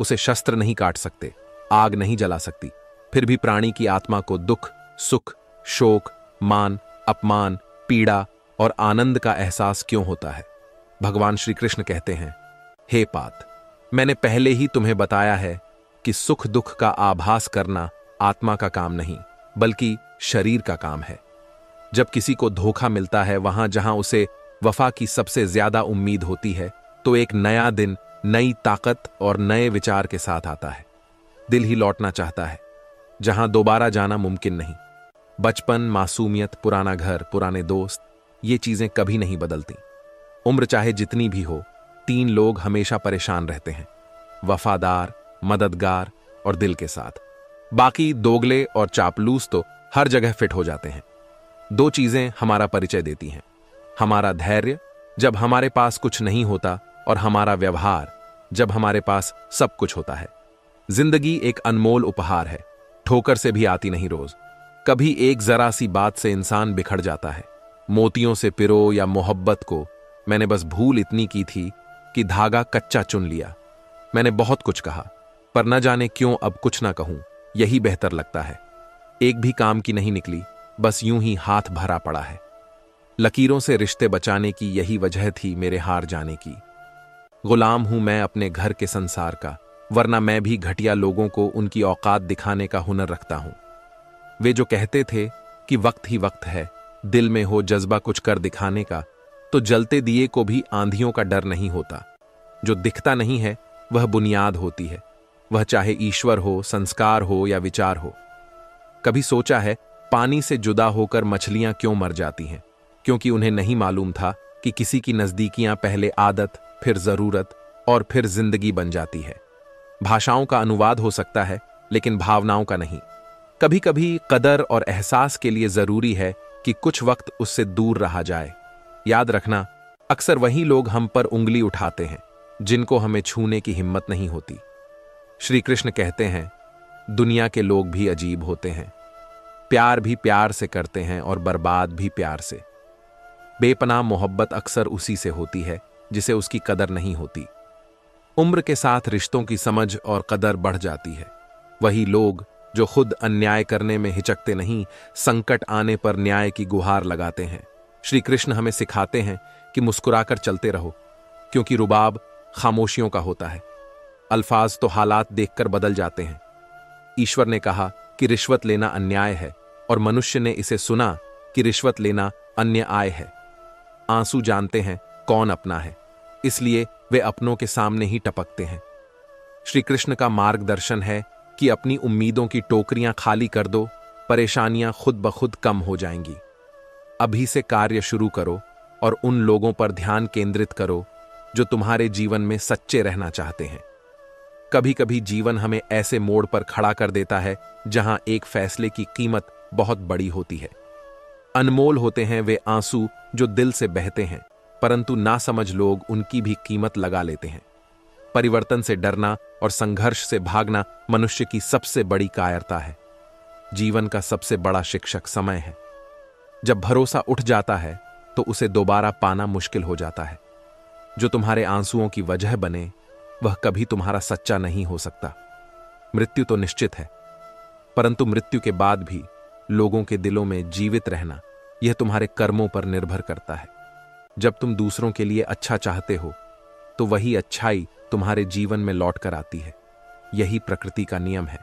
उसे शस्त्र नहीं काट सकते, आग नहीं जला सकती, फिर भी प्राणी की आत्मा को दुख, सुख, शोक, मान, अपमान, पीड़ा और आनंद का एहसास क्यों होता है? भगवान श्री कृष्ण कहते हैं, हे पात, मैंने पहले ही तुम्हें बताया है कि सुख दुख का आभास करना आत्मा का काम नहीं, बल्कि शरीर का काम है। जब किसी को धोखा मिलता है वहां जहां उसे वफा की सबसे ज्यादा उम्मीद होती है, तो एक नया दिन नई ताकत और नए विचार के साथ आता है। दिल ही लौटना चाहता है जहां दोबारा जाना मुमकिन नहीं। बचपन, मासूमियत, पुराना घर, पुराने दोस्त, ये चीजें कभी नहीं बदलती। उम्र चाहे जितनी भी हो, 3 लोग हमेशा परेशान रहते हैं, वफादार, मददगार और दिल के साथ। बाकी दोगले और चापलूस तो हर जगह फिट हो जाते हैं। 2 चीजें हमारा परिचय देती हैं, हमारा धैर्य जब हमारे पास कुछ नहीं होता, और हमारा व्यवहार जब हमारे पास सब कुछ होता है। जिंदगी एक अनमोल उपहार है, ठोकर से भी आती नहीं रोज। कभी एक जरा सी बात से इंसान बिखर जाता है। मोतियों से पिरो या मोहब्बत को मैंने बस भूल इतनी की थी कि धागा कच्चा चुन लिया। मैंने बहुत कुछ कहा, पर न जाने क्यों अब कुछ ना कहूं, यही बेहतर लगता है। एक भी काम की नहीं निकली, बस यूं ही हाथ भरा पड़ा है। लकीरों से रिश्ते बचाने की यही वजह थी मेरे हार जाने की। गुलाम हूं मैं अपने घर के संसार का, वरना मैं भी घटिया लोगों को उनकी औकात दिखाने का हुनर रखता हूं। वे जो कहते थे कि वक्त ही वक्त है, दिल में हो जज्बा कुछ कर दिखाने का, तो जलते दिए को भी आंधियों का डर नहीं होता। जो दिखता नहीं है वह बुनियाद होती है, वह चाहे ईश्वर हो, संस्कार हो या विचार हो। कभी सोचा है पानी से जुदा होकर मछलियां क्यों मर जाती हैं? क्योंकि उन्हें नहीं मालूम था कि किसी की नजदीकियां पहले आदत, फिर जरूरत और फिर जिंदगी बन जाती है। भाषाओं का अनुवाद हो सकता है, लेकिन भावनाओं का नहीं। कभी कभी कदर और एहसास के लिए जरूरी है कि कुछ वक्त उससे दूर रहा जाए। याद रखना, अक्सर वही लोग हम पर उंगली उठाते हैं जिनको हमें छूने की हिम्मत नहीं होती। श्री कृष्ण कहते हैं, दुनिया के लोग भी अजीब होते हैं, प्यार भी प्यार से करते हैं और बर्बाद भी प्यार से। बेपनाह मोहब्बत अक्सर उसी से होती है जिसे उसकी कदर नहीं होती। उम्र के साथ रिश्तों की समझ और कदर बढ़ जाती है। वही लोग जो खुद अन्याय करने में हिचकते नहीं, संकट आने पर न्याय की गुहार लगाते हैं। श्री कृष्ण हमें सिखाते हैं कि मुस्कुराकर चलते रहो, क्योंकि रुबाब खामोशियों का होता है। अल्फाज तो हालात देखकर बदल जाते हैं। ईश्वर ने कहा कि रिश्वत लेना अन्याय है, और मनुष्य ने इसे सुना कि रिश्वत लेना अन्याय है। आंसू जानते हैं कौन अपना है, इसलिए वे अपनों के सामने ही टपकते हैं। श्री कृष्ण का मार्गदर्शन है कि अपनी उम्मीदों की टोकरियां खाली कर दो, परेशानियां खुद ब खुद कम हो जाएंगी। अभी से कार्य शुरू करो और उन लोगों पर ध्यान केंद्रित करो जो तुम्हारे जीवन में सच्चे रहना चाहते हैं। कभी कभी जीवन हमें ऐसे मोड़ पर खड़ा कर देता है जहां एक फैसले की कीमत बहुत बड़ी होती है। अनमोल होते हैं वे आंसू जो दिल से बहते हैं, परंतु नासमझ लोग उनकी भी कीमत लगा लेते हैं। परिवर्तन से डरना और संघर्ष से भागना मनुष्य की सबसे बड़ी कायरता है। जीवन का सबसे बड़ा शिक्षक समय है। जब भरोसा उठ जाता है तो उसे दोबारा पाना मुश्किल हो जाता है। जो तुम्हारे आंसुओं की वजह बने वह कभी तुम्हारा सच्चा नहीं हो सकता। मृत्यु तो निश्चित है, परंतु मृत्यु के बाद भी लोगों के दिलों में जीवित रहना यह तुम्हारे कर्मों पर निर्भर करता है। जब तुम दूसरों के लिए अच्छा चाहते हो तो वही अच्छाई तुम्हारे जीवन में लौट कर आती है। यही प्रकृति का नियम है।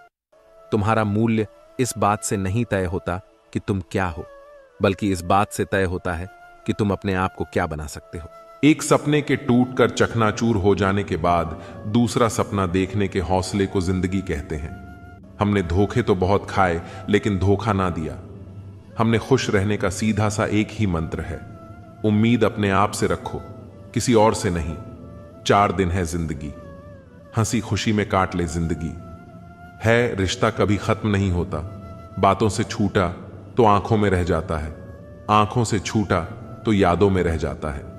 तुम्हारा मूल्य इस बात से नहीं तय होता कि तुम क्या हो, बल्कि इस बात से तय होता है कि तुम अपने आप को क्या बना सकते हो।
एक सपने के टूटकर चकनाचूर हो जाने के बाद दूसरा सपना देखने के हौसले को जिंदगी कहते हैं। हमने धोखे तो बहुत खाए, लेकिन धोखा ना दिया। हमने खुश रहने का सीधा सा एक ही मंत्र है, उम्मीद अपने आप से रखो, किसी और से नहीं। 4 दिन है जिंदगी, हंसी खुशी में काट ले जिंदगी। है रिश्ता कभी खत्म नहीं होता, बातों से छूटा तो आंखों में रह जाता है, आंखों से छूटा तो यादों में रह जाता है।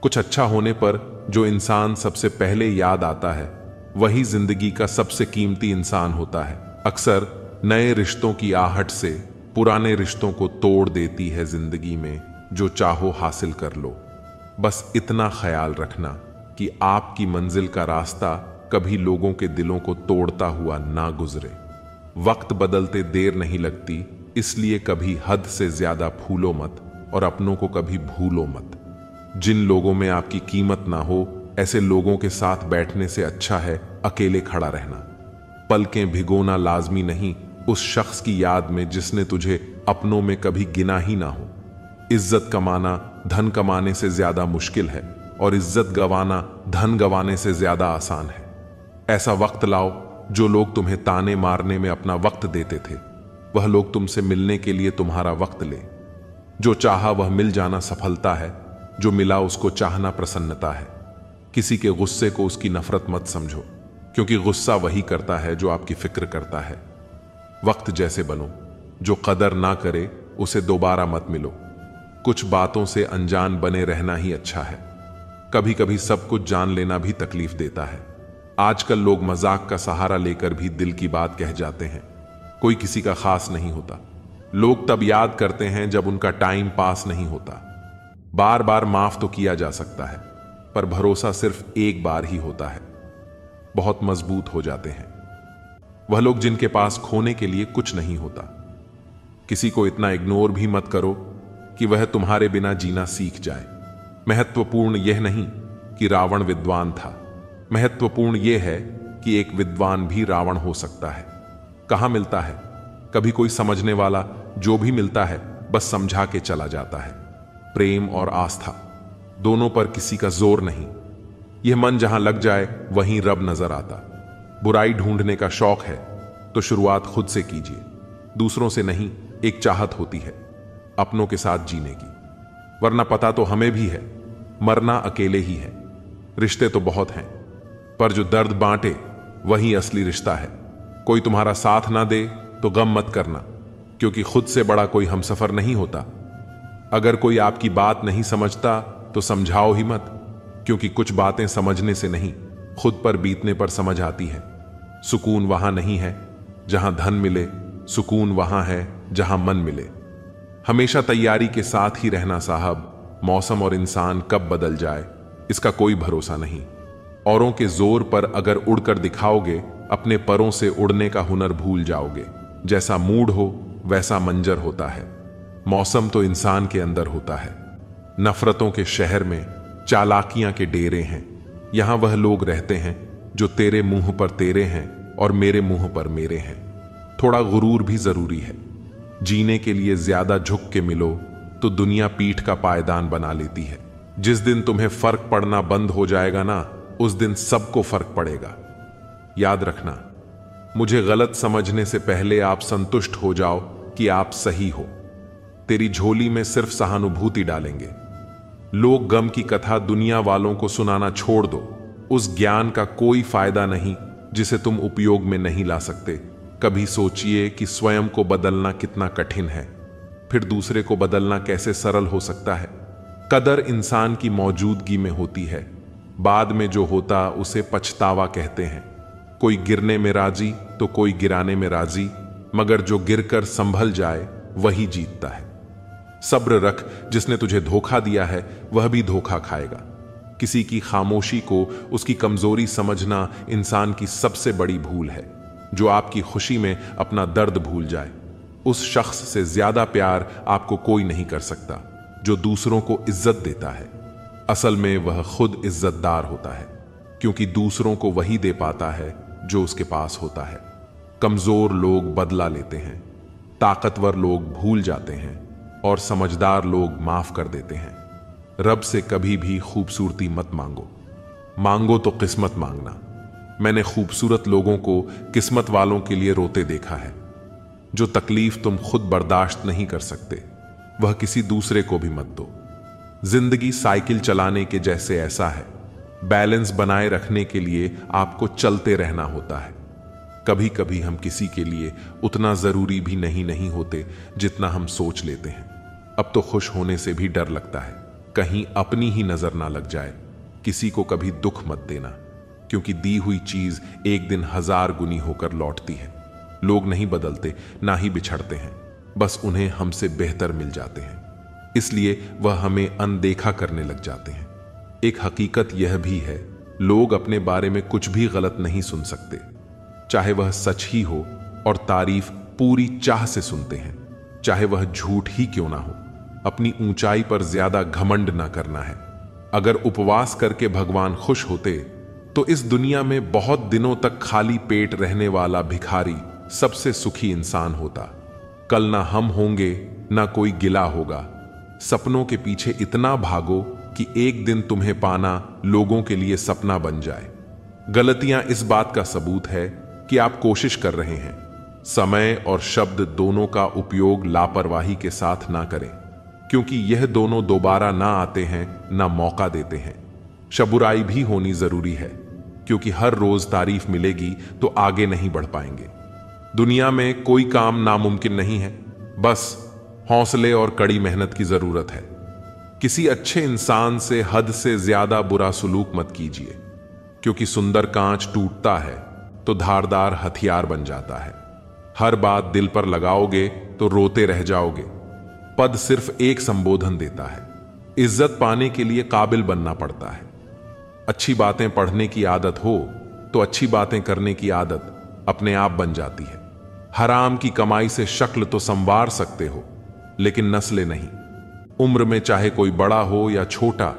कुछ अच्छा होने पर जो इंसान सबसे पहले याद आता है वही जिंदगी का सबसे कीमती इंसान होता है। अक्सर नए रिश्तों की आहट से पुराने रिश्तों को तोड़ देती है जिंदगी में, जो चाहो हासिल कर लो। बस इतना ख्याल रखना कि आपकी मंजिल का रास्ता कभी लोगों के दिलों को तोड़ता हुआ ना गुजरे। वक्त बदलते देर नहीं लगती, इसलिए कभी हद से ज्यादा फूलो मत और अपनों को कभी भूलो मत। जिन लोगों में आपकी कीमत ना हो, ऐसे लोगों के साथ बैठने से अच्छा है अकेले खड़ा रहना। पलकें भिगोना लाजमी नहीं उस शख्स की याद में जिसने तुझे अपनों में कभी गिना ही ना हो। इज्जत कमाना धन कमाने से ज्यादा मुश्किल है और इज्जत गंवाना धन गंवाने से ज्यादा आसान है। ऐसा वक्त लाओ जो लोग तुम्हें ताने मारने में अपना वक्त देते थे, वह लोग तुमसे मिलने के लिए तुम्हारा वक्त ले। जो चाहा वह मिल जाना सफलता है, जो मिला उसको चाहना प्रसन्नता है। किसी के गुस्से को उसकी नफरत मत समझो, क्योंकि गुस्सा वही करता है जो आपकी फिक्र करता है। वक्त जैसे बनो, जो कदर ना करे उसे दोबारा मत मिलो। कुछ बातों से अनजान बने रहना ही अच्छा है। कभी कभी सब कुछ जान लेना भी तकलीफ देता है। आजकल लोग मजाक का सहारा लेकर भी दिल की बात कह जाते हैं। कोई किसी का खास नहीं होता। लोग तब याद करते हैं जब उनका टाइम पास नहीं होता। बार बार माफ तो किया जा सकता है, पर भरोसा सिर्फ एक बार ही होता है। बहुत मजबूत हो जाते हैं वह लोग जिनके पास खोने के लिए कुछ नहीं होता। किसी को इतना इग्नोर भी मत करो कि वह तुम्हारे बिना जीना सीख जाए। महत्वपूर्ण यह नहीं कि रावण विद्वान था, महत्वपूर्ण यह है कि एक विद्वान भी रावण हो सकता है। कहां मिलता है? कभी कोई समझने वाला, जो भी मिलता है बस समझा के चला जाता है। प्रेम और आस्था दोनों पर किसी का जोर नहीं। यह मन जहां लग जाए वहीं रब नजर आता। बुराई ढूंढने का शौक है तो शुरुआत खुद से कीजिए, दूसरों से नहीं। एक चाहत होती है अपनों के साथ जीने की, वरना पता तो हमें भी है मरना अकेले ही है। रिश्ते तो बहुत हैं, पर जो दर्द बांटे वही असली रिश्ता है। कोई तुम्हारा साथ ना दे तो गम मत करना, क्योंकि खुद से बड़ा कोई हमसफर नहीं होता। अगर कोई आपकी बात नहीं समझता तो समझाओ ही मत, क्योंकि कुछ बातें समझने से नहीं, खुद पर बीतने पर समझ आती है। सुकून वहां नहीं है जहां धन मिले, सुकून वहां है जहां मन मिले। हमेशा तैयारी के साथ ही रहना साहब। मौसम और इंसान कब बदल जाए इसका कोई भरोसा नहीं। औरों के जोर पर अगर उड़कर दिखाओगे, अपने परों से उड़ने का हुनर भूल जाओगे। जैसा मूड हो वैसा मंजर होता है। मौसम तो इंसान के अंदर होता है। नफरतों के शहर में चालाकियां के डेरे हैं। यहां वह लोग रहते हैं जो तेरे मुंह पर तेरे हैं और मेरे मुंह पर मेरे हैं। थोड़ा गुरूर भी जरूरी है। जीने के लिए ज्यादा झुक के मिलो तो दुनिया पीठ का पायदान बना लेती है। जिस दिन तुम्हें फर्क पड़ना बंद हो जाएगा ना, उस दिन सबको फर्क पड़ेगा। याद रखना, मुझे गलत समझने से पहले आप संतुष्ट हो जाओ कि आप सही हो। तेरी झोली में सिर्फ सहानुभूति डालेंगे। लोग गम की कथा दुनिया वालों को सुनाना छोड़ दो। उस ज्ञान का कोई फायदा नहीं जिसे तुम उपयोग में नहीं ला सकते। कभी सोचिए कि स्वयं को बदलना कितना कठिन है, फिर दूसरे को बदलना कैसे सरल हो सकता है। कदर इंसान की मौजूदगी में होती है, बाद में जो होता उसे पछतावा कहते हैं। कोई गिरने में राजी तो कोई गिराने में राजी, मगर जो गिरकर संभल जाए वही जीतता है। सब्र रख, जिसने तुझे धोखा दिया है वह भी धोखा खाएगा। किसी की खामोशी को उसकी कमजोरी समझना इंसान की सबसे बड़ी भूल है। जो आपकी खुशी में अपना दर्द भूल जाए, उस शख्स से ज्यादा प्यार आपको कोई नहीं कर सकता। जो दूसरों को इज्जत देता है, असल में वह खुद इज्जतदार होता है, क्योंकि दूसरों को वही दे पाता है जो उसके पास होता है। कमजोर लोग बदला लेते हैं, ताकतवर लोग भूल जाते हैं और समझदार लोग माफ कर देते हैं। रब से कभी भी खूबसूरती मत मांगो, मांगो तो किस्मत मांगना। मैंने खूबसूरत लोगों को किस्मत वालों के लिए रोते देखा है। जो तकलीफ तुम खुद बर्दाश्त नहीं कर सकते, वह किसी दूसरे को भी मत दो। जिंदगी साइकिल चलाने के जैसे ऐसा है, बैलेंस बनाए रखने के लिए आपको चलते रहना होता है। कभी कभी हम किसी के लिए उतना जरूरी भी नहीं होते जितना हम सोच लेते हैं। अब तो खुश होने से भी डर लगता है, कहीं अपनी ही नजर ना लग जाए। किसी को कभी दुख मत देना, क्योंकि दी हुई चीज एक दिन 1000 गुनी होकर लौटती है। लोग नहीं बदलते, ना ही बिछड़ते हैं, बस उन्हें हमसे बेहतर मिल जाते हैं, इसलिए वह हमें अनदेखा करने लग जाते हैं। एक हकीकत यह भी है, लोग अपने बारे में कुछ भी गलत नहीं सुन सकते, चाहे वह सच ही हो, और तारीफ पूरी चाह से सुनते हैं, चाहे वह झूठ ही क्यों ना हो। अपनी ऊंचाई पर ज्यादा घमंड ना करना है। अगर उपवास करके भगवान खुश होते तो इस दुनिया में बहुत दिनों तक खाली पेट रहने वाला भिखारी सबसे सुखी इंसान होता। कल ना हम होंगे ना कोई गिला होगा। सपनों के पीछे इतना भागो कि एक दिन तुम्हें पाना लोगों के लिए सपना बन जाए। गलतियां इस बात का सबूत है कि आप कोशिश कर रहे हैं। समय और शब्द दोनों का उपयोग लापरवाही के साथ ना करें, क्योंकि यह दोनों दोबारा ना आते हैं ना मौका देते हैं। शबुराई भी होनी जरूरी है, क्योंकि हर रोज तारीफ मिलेगी तो आगे नहीं बढ़ पाएंगे। दुनिया में कोई काम नामुमकिन नहीं है, बस हौसले और कड़ी मेहनत की जरूरत है। किसी अच्छे इंसान से हद से ज्यादा बुरा सुलूक मत कीजिए, क्योंकि सुंदर कांच टूटता है तो धारदार हथियार बन जाता है। हर बात दिल पर लगाओगे तो रोते रह जाओगे। पद सिर्फ एक संबोधन देता है। इज्जत पाने के लिए काबिल बनना पड़ता है। अच्छी बातें पढ़ने की आदत हो तो अच्छी बातें करने की आदत अपने आप बन जाती है। हराम की कमाई से शक्ल तो संवार सकते हो, लेकिन नस्लें नहीं। उम्र में चाहे कोई बड़ा हो या छोटा,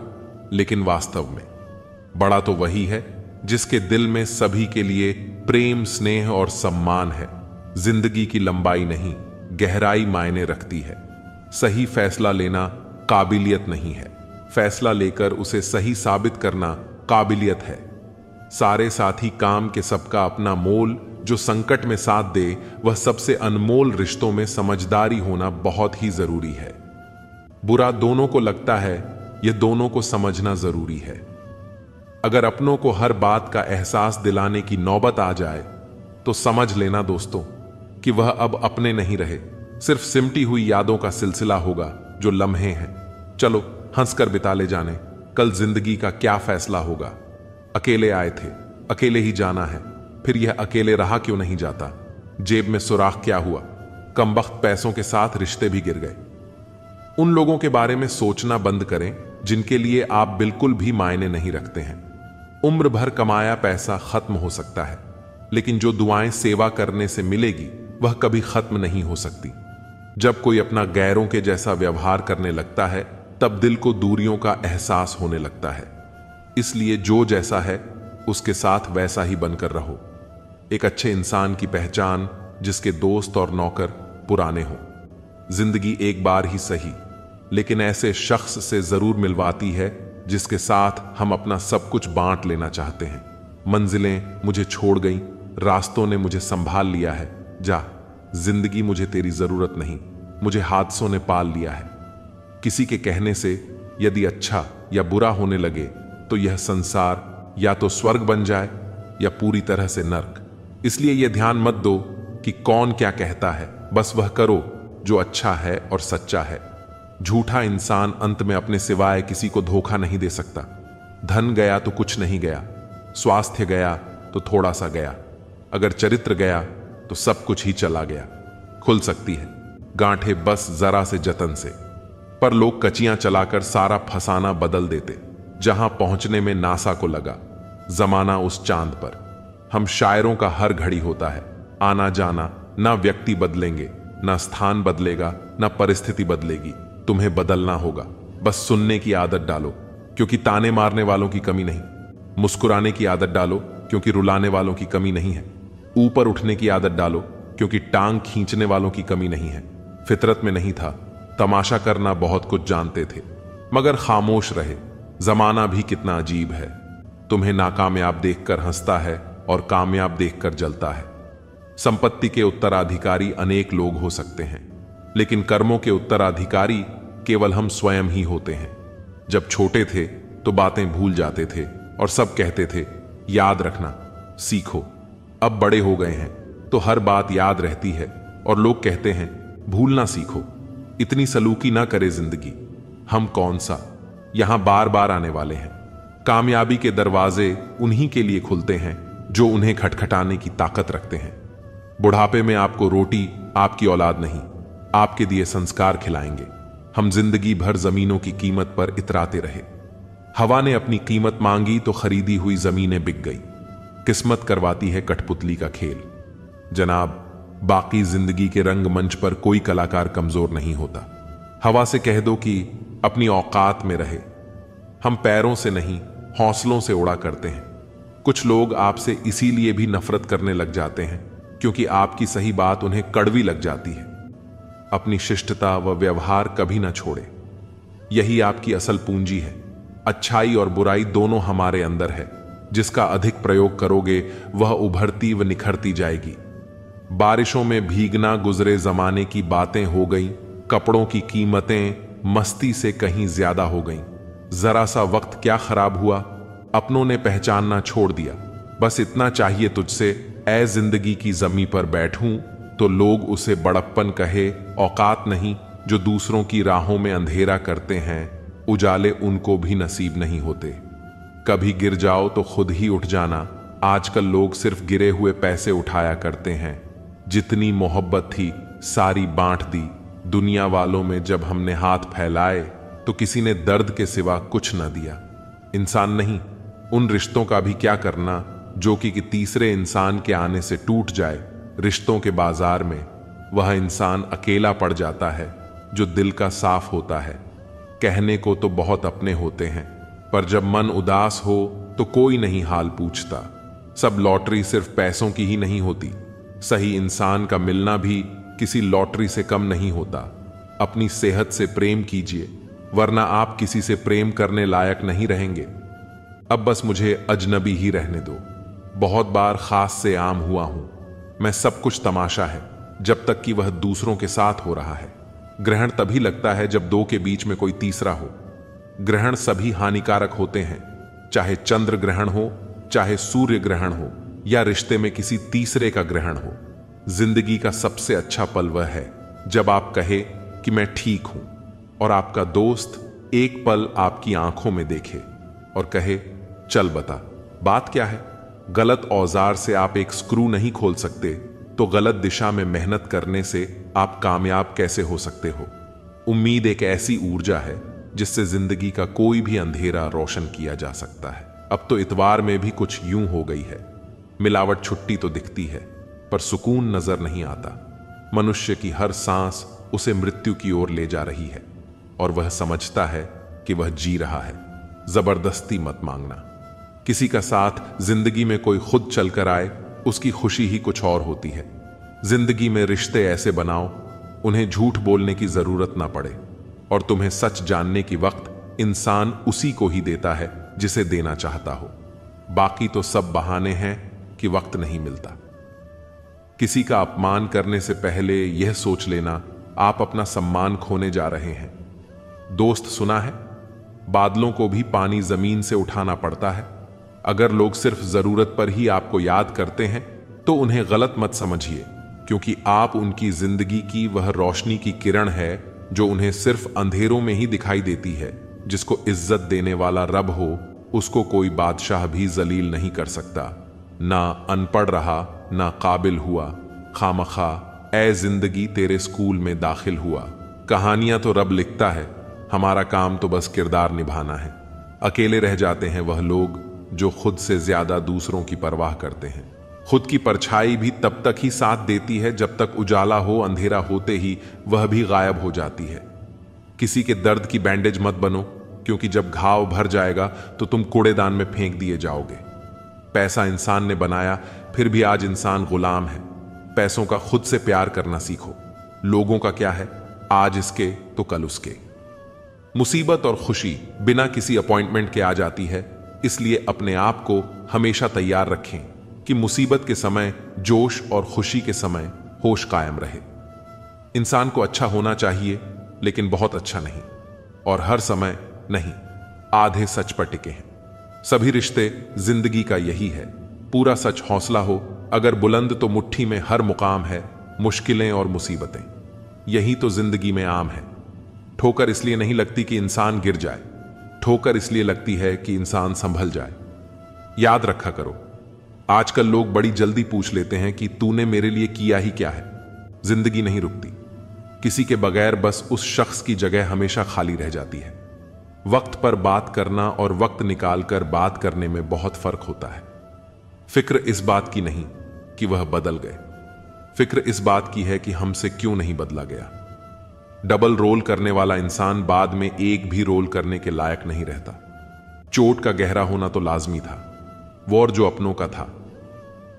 लेकिन वास्तव में बड़ा तो वही है जिसके दिल में सभी के लिए प्रेम, स्नेह और सम्मान है। जिंदगी की लंबाई नहीं, गहराई मायने रखती है। सही फैसला लेना काबिलियत नहीं है, फैसला लेकर उसे सही साबित करना काबिलियत है। सारे साथी काम के सबका अपना मोल, जो संकट में साथ दे वह सबसे अनमोल। रिश्तों में समझदारी होना बहुत ही जरूरी है। बुरा दोनों को लगता है, यह दोनों को समझना जरूरी है। अगर अपनों को हर बात का एहसास दिलाने की नौबत आ जाए तो समझ लेना दोस्तों कि वह अब अपने नहीं रहे, सिर्फ सिमटी हुई यादों का सिलसिला होगा जो लम्हे हैं। चलो हंसकर बिता ले जाने, कल जिंदगी का क्या फैसला होगा। अकेले आए थे, अकेले ही जाना है, फिर यह अकेले रहा क्यों नहीं जाता। जेब में सुराख क्या हुआ, कमबख्त पैसों के साथ रिश्ते भी गिर गए। उन लोगों के बारे में सोचना बंद करें जिनके लिए आप बिल्कुल भी मायने नहीं रखते हैं। उम्र भर कमाया पैसा खत्म हो सकता है, लेकिन जो दुआएं सेवा करने से मिलेगी वह कभी खत्म नहीं हो सकती। जब कोई अपना गैरों के जैसा व्यवहार करने लगता है तब दिल को दूरियों का एहसास होने लगता है। इसलिए जो जैसा है उसके साथ वैसा ही बनकर रहो। एक अच्छे इंसान की पहचान जिसके दोस्त और नौकर पुराने हों। जिंदगी एक बार ही सही, लेकिन ऐसे शख्स से जरूर मिलवाती है जिसके साथ हम अपना सब कुछ बांट लेना चाहते हैं। मंजिलें मुझे छोड़ गईं, रास्तों ने मुझे संभाल लिया है। जा, जिंदगी मुझे तेरी जरूरत नहीं, मुझे हादसों ने पाल लिया है। किसी के कहने से यदि अच्छा या बुरा होने लगे तो यह संसार या तो स्वर्ग बन जाए या पूरी तरह से नर्क। इसलिए यह ध्यान मत दो कि कौन क्या कहता है, बस वह करो जो अच्छा है और सच्चा है। झूठा इंसान अंत में अपने सिवाय किसी को धोखा नहीं दे सकता। धन गया तो कुछ नहीं गया, स्वास्थ्य गया तो थोड़ा सा गया, अगर चरित्र गया तो सब कुछ ही चला गया। खुल सकती है गांठें बस जरा से जतन से, पर लोग कचियां चलाकर सारा फसाना बदल देते। जहां पहुंचने में नासा को लगा, जमाना उस चांद पर। हम शायरों का हर घड़ी होता है आना जाना। ना व्यक्ति बदलेंगे, ना स्थान बदलेगा, ना परिस्थिति बदलेगी। तुम्हें बदलना होगा, बस सुनने की आदत डालो, क्योंकि ताने मारने वालों की कमी नहीं। मुस्कुराने की आदत डालो, क्योंकि रुलाने वालों की कमी नहीं है। ऊपर उठने की आदत डालो, क्योंकि टांग खींचने वालों की कमी नहीं है। फितरत में नहीं था, तमाशा करना बहुत कुछ जानते थे, मगर खामोश रहे। जमाना भी कितना अजीब है, तुम्हें नाकामयाब देखकर हंसता है और कामयाब देखकर जलता है। संपत्ति के उत्तराधिकारी अनेक लोग हो सकते हैं, लेकिन कर्मों के उत्तराधिकारी केवल हम स्वयं ही होते हैं। जब छोटे थे तो बातें भूल जाते थे और सब कहते थे याद रखना, सीखो। अब बड़े हो गए हैं तो हर बात याद रहती है और लोग कहते हैं भूलना सीखो। इतनी सलूकी ना करे जिंदगी। हम कौन सा यहां बार बार आने वाले हैं। कामयाबी के दरवाजे उन्हीं के लिए खुलते हैं जो उन्हें खटखटाने की ताकत रखते हैं। बुढ़ापे में आपको रोटी आपकी औलाद नहीं, आपके दिए संस्कार खिलाएंगे। हम जिंदगी भर जमीनों की कीमत पर इतराते रहे। हवा ने अपनी कीमत मांगी तो खरीदी हुई जमीनें बिक गई। किस्मत करवाती है कठपुतली का खेल। जनाब, बाकी जिंदगी के रंगमंच पर कोई कलाकार कमजोर नहीं होता। हवा से कह दो कि अपनी औकात में रहे। हम पैरों से नहीं, हौसलों से उड़ा करते हैं। कुछ लोग आपसे इसीलिए भी नफरत करने लग जाते हैं क्योंकि आपकी सही बात उन्हें कड़वी लग जाती है। अपनी शिष्टता व व्यवहार कभी ना छोड़े, यही आपकी असल पूंजी है। अच्छाई और बुराई दोनों हमारे अंदर है। जिसका अधिक प्रयोग करोगे वह उभरती व निखरती जाएगी। बारिशों में भीगना गुजरे जमाने की बातें हो गई। कपड़ों की कीमतें मस्ती से कहीं ज्यादा हो गईं। जरा सा वक्त क्या खराब हुआ, अपनों ने पहचानना छोड़ दिया। बस इतना चाहिए तुझसे, ऐ जिंदगी की जमी पर बैठूं तो लोग उसे बड़प्पन कहे, औकात नहीं। जो दूसरों की राहों में अंधेरा करते हैं उजाले उनको भी नसीब नहीं होते। कभी गिर जाओ तो खुद ही उठ जाना। आजकल लोग सिर्फ गिरे हुए पैसे उठाया करते हैं। जितनी मोहब्बत थी सारी बांट दी। दुनिया वालों में जब हमने हाथ फैलाए तो किसी ने दर्द के सिवा कुछ न दिया। इंसान नहीं, उन रिश्तों का भी क्या करना जो कि तीसरे इंसान के आने से टूट जाए। रिश्तों के बाजार में वह इंसान अकेला पड़ जाता है जो दिल का साफ होता है। कहने को तो बहुत अपने होते हैं, पर जब मन उदास हो तो कोई नहीं हाल पूछता। सब लॉटरी सिर्फ पैसों की ही नहीं होती। सही इंसान का मिलना भी किसी लॉटरी से कम नहीं होता। अपनी सेहत से प्रेम कीजिए, वरना आप किसी से प्रेम करने लायक नहीं रहेंगे। अब बस मुझे अजनबी ही रहने दो। बहुत बार खास से आम हुआ हूं मैं। सब कुछ तमाशा है जब तक कि वह दूसरों के साथ हो रहा है। ग्रहण तभी लगता है जब दो के बीच में कोई तीसरा हो। ग्रहण सभी हानिकारक होते हैं, चाहे चंद्र ग्रहण हो, चाहे सूर्य ग्रहण हो, या रिश्ते में किसी तीसरे का ग्रहण हो। जिंदगी का सबसे अच्छा पल वह है जब आप कहे कि मैं ठीक हूं, और आपका दोस्त एक पल आपकी आंखों में देखे और कहे चल बता बात क्या है। गलत औजार से आप एक स्क्रू नहीं खोल सकते, तो गलत दिशा में मेहनत करने से आप कामयाब कैसे हो सकते हो। उम्मीद एक ऐसी ऊर्जा है जिससे जिंदगी का कोई भी अंधेरा रोशन किया जा सकता है। अब तो इतवार में भी कुछ यूं हो गई है। मिलावट छुट्टी तो दिखती है, पर सुकून नजर नहीं आता। मनुष्य की हर सांस उसे मृत्यु की ओर ले जा रही है, और वह समझता है कि वह जी रहा है। जबरदस्ती मत मांगना। किसी का साथ जिंदगी में कोई खुद चलकर आए, उसकी खुशी ही कुछ और होती है। जिंदगी में रिश्ते ऐसे बनाओ उन्हें झूठ बोलने की जरूरत ना पड़े, और तुम्हें सच जानने की वक्त इंसान उसी को ही देता है जिसे देना चाहता हो। बाकी तो सब बहाने हैं कि वक्त नहीं मिलता। किसी का अपमान करने से पहले यह सोच लेना आप अपना सम्मान खोने जा रहे हैं। दोस्त सुना है, बादलों को भी पानी जमीन से उठाना पड़ता है। अगर लोग सिर्फ जरूरत पर ही आपको याद करते हैं तो उन्हें गलत मत समझिए, क्योंकि आप उनकी जिंदगी की वह रोशनी की किरण है जो उन्हें सिर्फ अंधेरों में ही दिखाई देती है। जिसको इज्जत देने वाला रब हो उसको कोई बादशाह भी जलील नहीं कर सकता। ना अनपढ़ रहा ना काबिल हुआ, खामखा ए जिंदगी तेरे स्कूल में दाखिल हुआ। कहानियां तो रब लिखता है, हमारा काम तो बस किरदार निभाना है। अकेले रह जाते हैं वह लोग जो खुद से ज्यादा दूसरों की परवाह करते हैं। खुद की परछाई भी तब तक ही साथ देती है जब तक उजाला हो, अंधेरा होते ही वह भी गायब हो जाती है। किसी के दर्द की बैंडेज मत बनो, क्योंकि जब घाव भर जाएगा तो तुम कूड़ेदान में फेंक दिए जाओगे। पैसा इंसान ने बनाया, फिर भी आज इंसान गुलाम है। पैसों का खुद से प्यार करना सीखो। लोगों का क्या है, आज इसके तो कल उसके। मुसीबत और खुशी बिना किसी अपॉइंटमेंट के आ जाती है, इसलिए अपने आप को हमेशा तैयार रखें कि मुसीबत के समय जोश और खुशी के समय होश कायम रहे। इंसान को अच्छा होना चाहिए, लेकिन बहुत अच्छा नहीं, और हर समय नहीं। आधे सच पर टिके हैं। सभी रिश्ते जिंदगी का यही है। पूरा सच हौसला हो, अगर बुलंद तो मुट्ठी में हर मुकाम है। मुश्किलें और मुसीबतें यही तो जिंदगी में आम है। ठोकर इसलिए नहीं लगती कि इंसान गिर जाए, ठोकर इसलिए लगती है कि इंसान संभल जाए। याद रखा करो, आजकल लोग बड़ी जल्दी पूछ लेते हैं कि तूने मेरे लिए किया ही क्या है। जिंदगी नहीं रुकती। किसी के बगैर बस उस शख्स की जगह हमेशा खाली रह जाती है। वक्त पर बात करना और वक्त निकालकर बात करने में बहुत फर्क होता है। फिक्र इस बात की नहीं कि वह बदल गए, फिक्र इस बात की है कि हमसे क्यों नहीं बदला गया। डबल रोल करने वाला इंसान बाद में एक भी रोल करने के लायक नहीं रहता। चोट का गहरा होना तो लाजमी था, वॉर जो अपनों का था।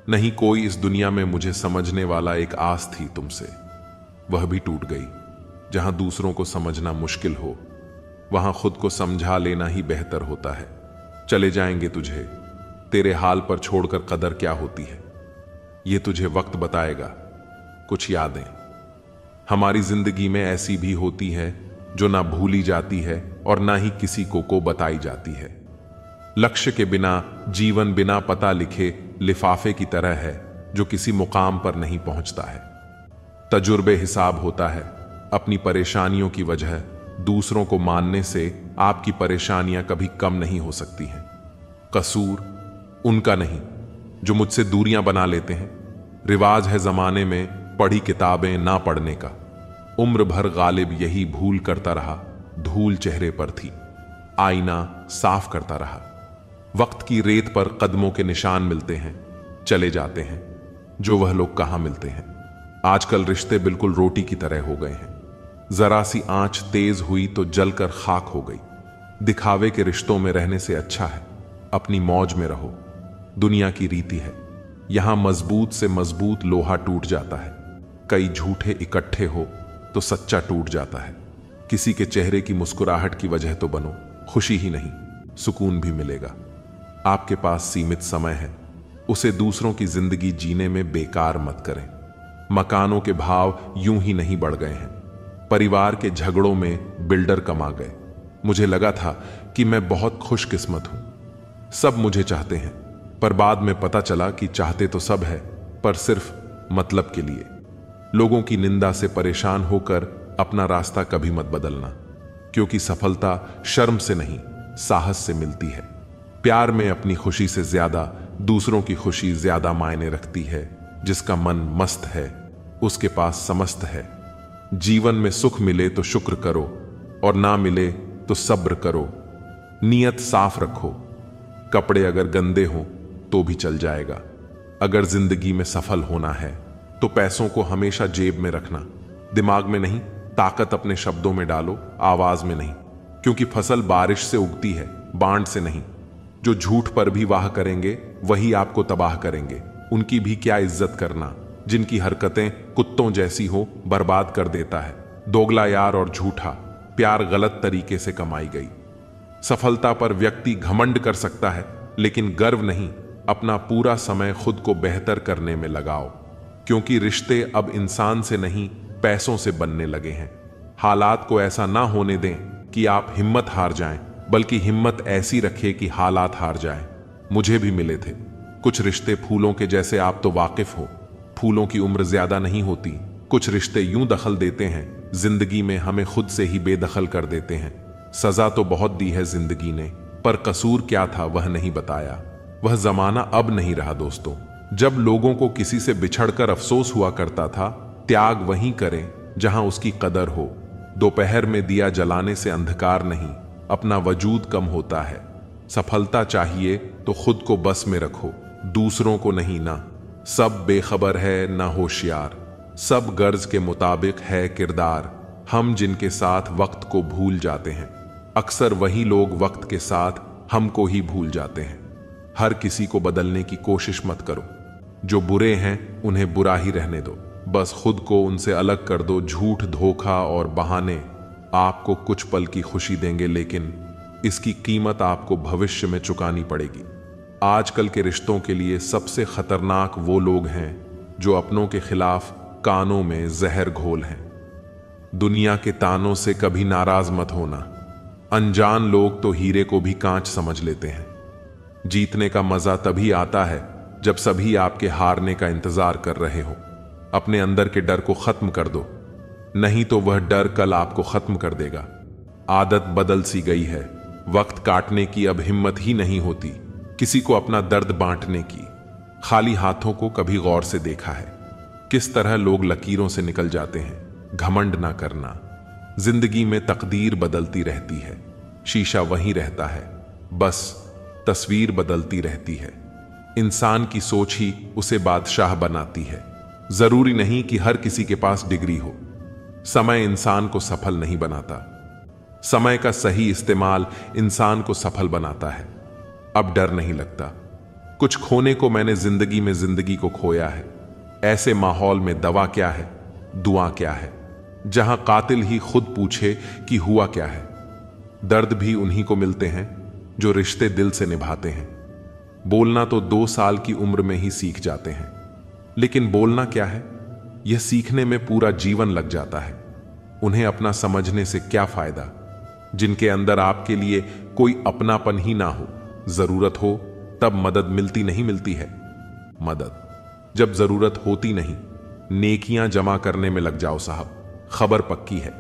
नहीं कोई इस दुनिया में मुझे समझने वाला, एक आस थी तुमसे, वह भी टूट गई। जहां दूसरों को समझना मुश्किल हो, वहां खुद को समझा लेना ही बेहतर होता है। चले जाएंगे तुझे, तेरे हाल पर छोड़कर कदर क्या होती है, ये तुझे वक्त बताएगा। कुछ यादें हमारी जिंदगी में ऐसी भी होती है जो ना भूली जाती है और ना ही किसी को बताई जाती है। लक्ष्य के बिना जीवन बिना पता लिखे लिफाफे की तरह है जो किसी मुकाम पर नहीं पहुंचता है। तजुर्बे हिसाब होता है, अपनी परेशानियों की वजह दूसरों को मानने से आपकी परेशानियां कभी कम नहीं हो सकती हैं। कसूर उनका नहीं जो मुझसे दूरियां बना लेते हैं। रिवाज है जमाने में पढ़ी किताबें ना पढ़ने का। उम्र भर गालिब यही भूल करता रहा, धूल चेहरे पर थी, आईना साफ करता रहा। वक्त की रेत पर कदमों के निशान मिलते हैं, चले जाते हैं, जो वह लोग कहां मिलते हैं। आजकल रिश्ते बिल्कुल रोटी की तरह हो गए हैं। जरा सी आंच तेज हुई तो जलकर खाक हो गई। दिखावे के रिश्तों में रहने से अच्छा है अपनी मौज में रहो। दुनिया की रीति है, यहां मजबूत से मजबूत लोहा टूट जाता है। कई झूठे इकट्ठे हो तो सच्चा टूट जाता है। किसी के चेहरे की मुस्कुराहट की वजह तो बनो, खुशी ही नहीं सुकून भी मिलेगा। आपके पास सीमित समय है, उसे दूसरों की जिंदगी जीने में बेकार मत करें। मकानों के भाव यूं ही नहीं बढ़ गए हैं। परिवार के झगड़ों में बिल्डर कमा गए। मुझे लगा था कि मैं बहुत खुशकिस्मत हूं, सब मुझे चाहते हैं, पर बाद में पता चला कि चाहते तो सब है, पर सिर्फ मतलब के लिए। लोगों की निंदा से परेशान होकर अपना रास्ता कभी मत बदलना, क्योंकि सफलता शर्म से नहीं साहस से मिलती है। प्यार में अपनी खुशी से ज्यादा दूसरों की खुशी ज्यादा मायने रखती है। जिसका मन मस्त है उसके पास समस्त है। जीवन में सुख मिले तो शुक्र करो और ना मिले तो सब्र करो। नीयत साफ रखो। कपड़े अगर गंदे हों तो भी चल जाएगा। अगर जिंदगी में सफल होना है तो पैसों को हमेशा जेब में रखना, दिमाग में नहीं। ताकत अपने शब्दों में डालो, आवाज में नहीं, क्योंकि फसल बारिश से उगती है, बांड से नहीं। जो झूठ पर भी वाह करेंगे वही आपको तबाह करेंगे। उनकी भी क्या इज्जत करना जिनकी हरकतें कुत्तों जैसी हो, बर्बाद कर देता है। दोगला यार और झूठा प्यार गलत तरीके से कमाई गई। सफलता पर व्यक्ति घमंड कर सकता है, लेकिन गर्व नहीं। अपना पूरा समय खुद को बेहतर करने में लगाओ, क्योंकि रिश्ते अब इंसान से नहीं पैसों से बनने लगे हैं। हालात को ऐसा ना होने दें कि आप हिम्मत हार जाएं, बल्कि हिम्मत ऐसी रखें कि हालात हार जाएं। मुझे भी मिले थे कुछ रिश्ते फूलों के जैसे, आप तो वाकिफ हो। फूलों की उम्र ज्यादा नहीं होती। कुछ रिश्ते यूं दखल देते हैं जिंदगी में, हमें खुद से ही बेदखल कर देते हैं। सजा तो बहुत दी है जिंदगी ने, पर कसूर क्या था वह नहीं बताया। वह जमाना अब नहीं रहा दोस्तों, जब लोगों को किसी से बिछड़कर अफसोस हुआ करता था। त्याग वहीं करें जहां उसकी कदर हो। दोपहर में दिया जलाने से अंधकार नहीं, अपना वजूद कम होता है। सफलता चाहिए तो खुद को बस में रखो, दूसरों को नहीं ना। सब बेखबर है ना होशियार, सब गर्ज के मुताबिक है किरदार। हम जिनके साथ वक्त को भूल जाते हैं, अक्सर वही लोग वक्त के साथ हमको ही भूल जाते हैं। हर किसी को बदलने की कोशिश मत करो। जो बुरे हैं उन्हें बुरा ही रहने दो, बस खुद को उनसे अलग कर दो। झूठ, धोखा और बहाने आपको कुछ पल की खुशी देंगे, लेकिन इसकी कीमत आपको भविष्य में चुकानी पड़ेगी। आजकल के रिश्तों के लिए सबसे खतरनाक वो लोग हैं जो अपनों के खिलाफ कानों में जहर घोल हैं। दुनिया के तानों से कभी नाराज मत होना। अनजान लोग तो हीरे को भी कांच समझ लेते हैं। जीतने का मजा तभी आता है जब सभी आपके हारने का इंतजार कर रहे हो। अपने अंदर के डर को खत्म कर दो, नहीं तो वह डर कल आपको खत्म कर देगा। आदत बदल सी गई है, वक्त काटने की अब हिम्मत ही नहीं होती, किसी को अपना दर्द बांटने की। खाली हाथों को कभी गौर से देखा है किस तरह लोग लकीरों से निकल जाते हैं। घमंड ना करना, जिंदगी में तकदीर बदलती रहती है, शीशा वहीं रहता है, बस तस्वीर बदलती रहती है। इंसान की सोच ही उसे बादशाह बनाती है। जरूरी नहीं कि हर किसी के पास डिग्री हो। समय इंसान को सफल नहीं बनाता, समय का सही इस्तेमाल इंसान को सफल बनाता है। अब डर नहीं लगता। कुछ खोने को मैंने जिंदगी में जिंदगी को खोया है। ऐसे माहौल में दवा क्या है, दुआ क्या है, जहां कातिल ही खुद पूछे कि हुआ क्या है। दर्द भी उन्हीं को मिलते हैं जो रिश्ते दिल से निभाते हैं। बोलना तो 2 साल की उम्र में ही सीख जाते हैं, लेकिन बोलना क्या है, यह सीखने में पूरा जीवन लग जाता है। उन्हें अपना समझने से क्या फायदा जिनके अंदर आपके लिए कोई अपनापन ही ना हो। जरूरत हो तब मदद मिलती नहीं मिलती है। मदद जब जरूरत होती नहीं, नेकियां जमा करने में लग जाओ साहब। खबर पक्की है,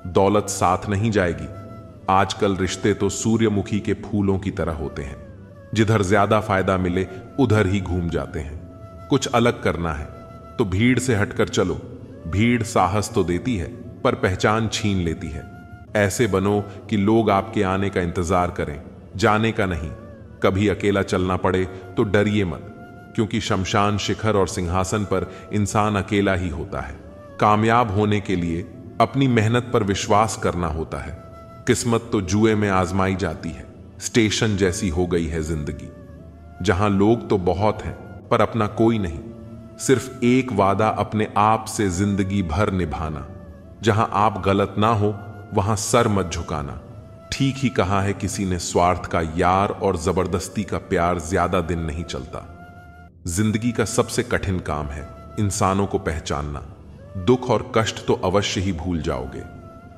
दौलत साथ नहीं जाएगी। आजकल रिश्ते तो सूर्यमुखी के फूलों की तरह होते हैं, जिधर ज्यादा फायदा मिले उधर ही घूम जाते हैं। कुछ अलग करना है तो भीड़ से हटकर चलो। भीड़ साहस तो देती है पर पहचान छीन लेती है। ऐसे बनो कि लोग आपके आने का इंतजार करें, जाने का नहीं। कभी अकेला चलना पड़े तो डरिए मत, क्योंकि शमशान शिखर और सिंहासन पर इंसान अकेला ही होता है। कामयाब होने के लिए अपनी मेहनत पर विश्वास करना होता है। किस्मत तो जुए में आजमाई जाती है। स्टेशन जैसी हो गई है जिंदगी, जहां लोग तो बहुत हैं पर अपना कोई नहीं। सिर्फ एक वादा अपने आप से जिंदगी भर निभाना। जहां आप गलत ना हो वहां सर मत झुकाना। ठीक ही कहा है किसी ने, स्वार्थ का यार और जबरदस्ती का प्यार ज्यादा दिन नहीं चलता। जिंदगी का सबसे कठिन काम है इंसानों को पहचानना। दुख और कष्ट तो अवश्य ही भूल जाओगे,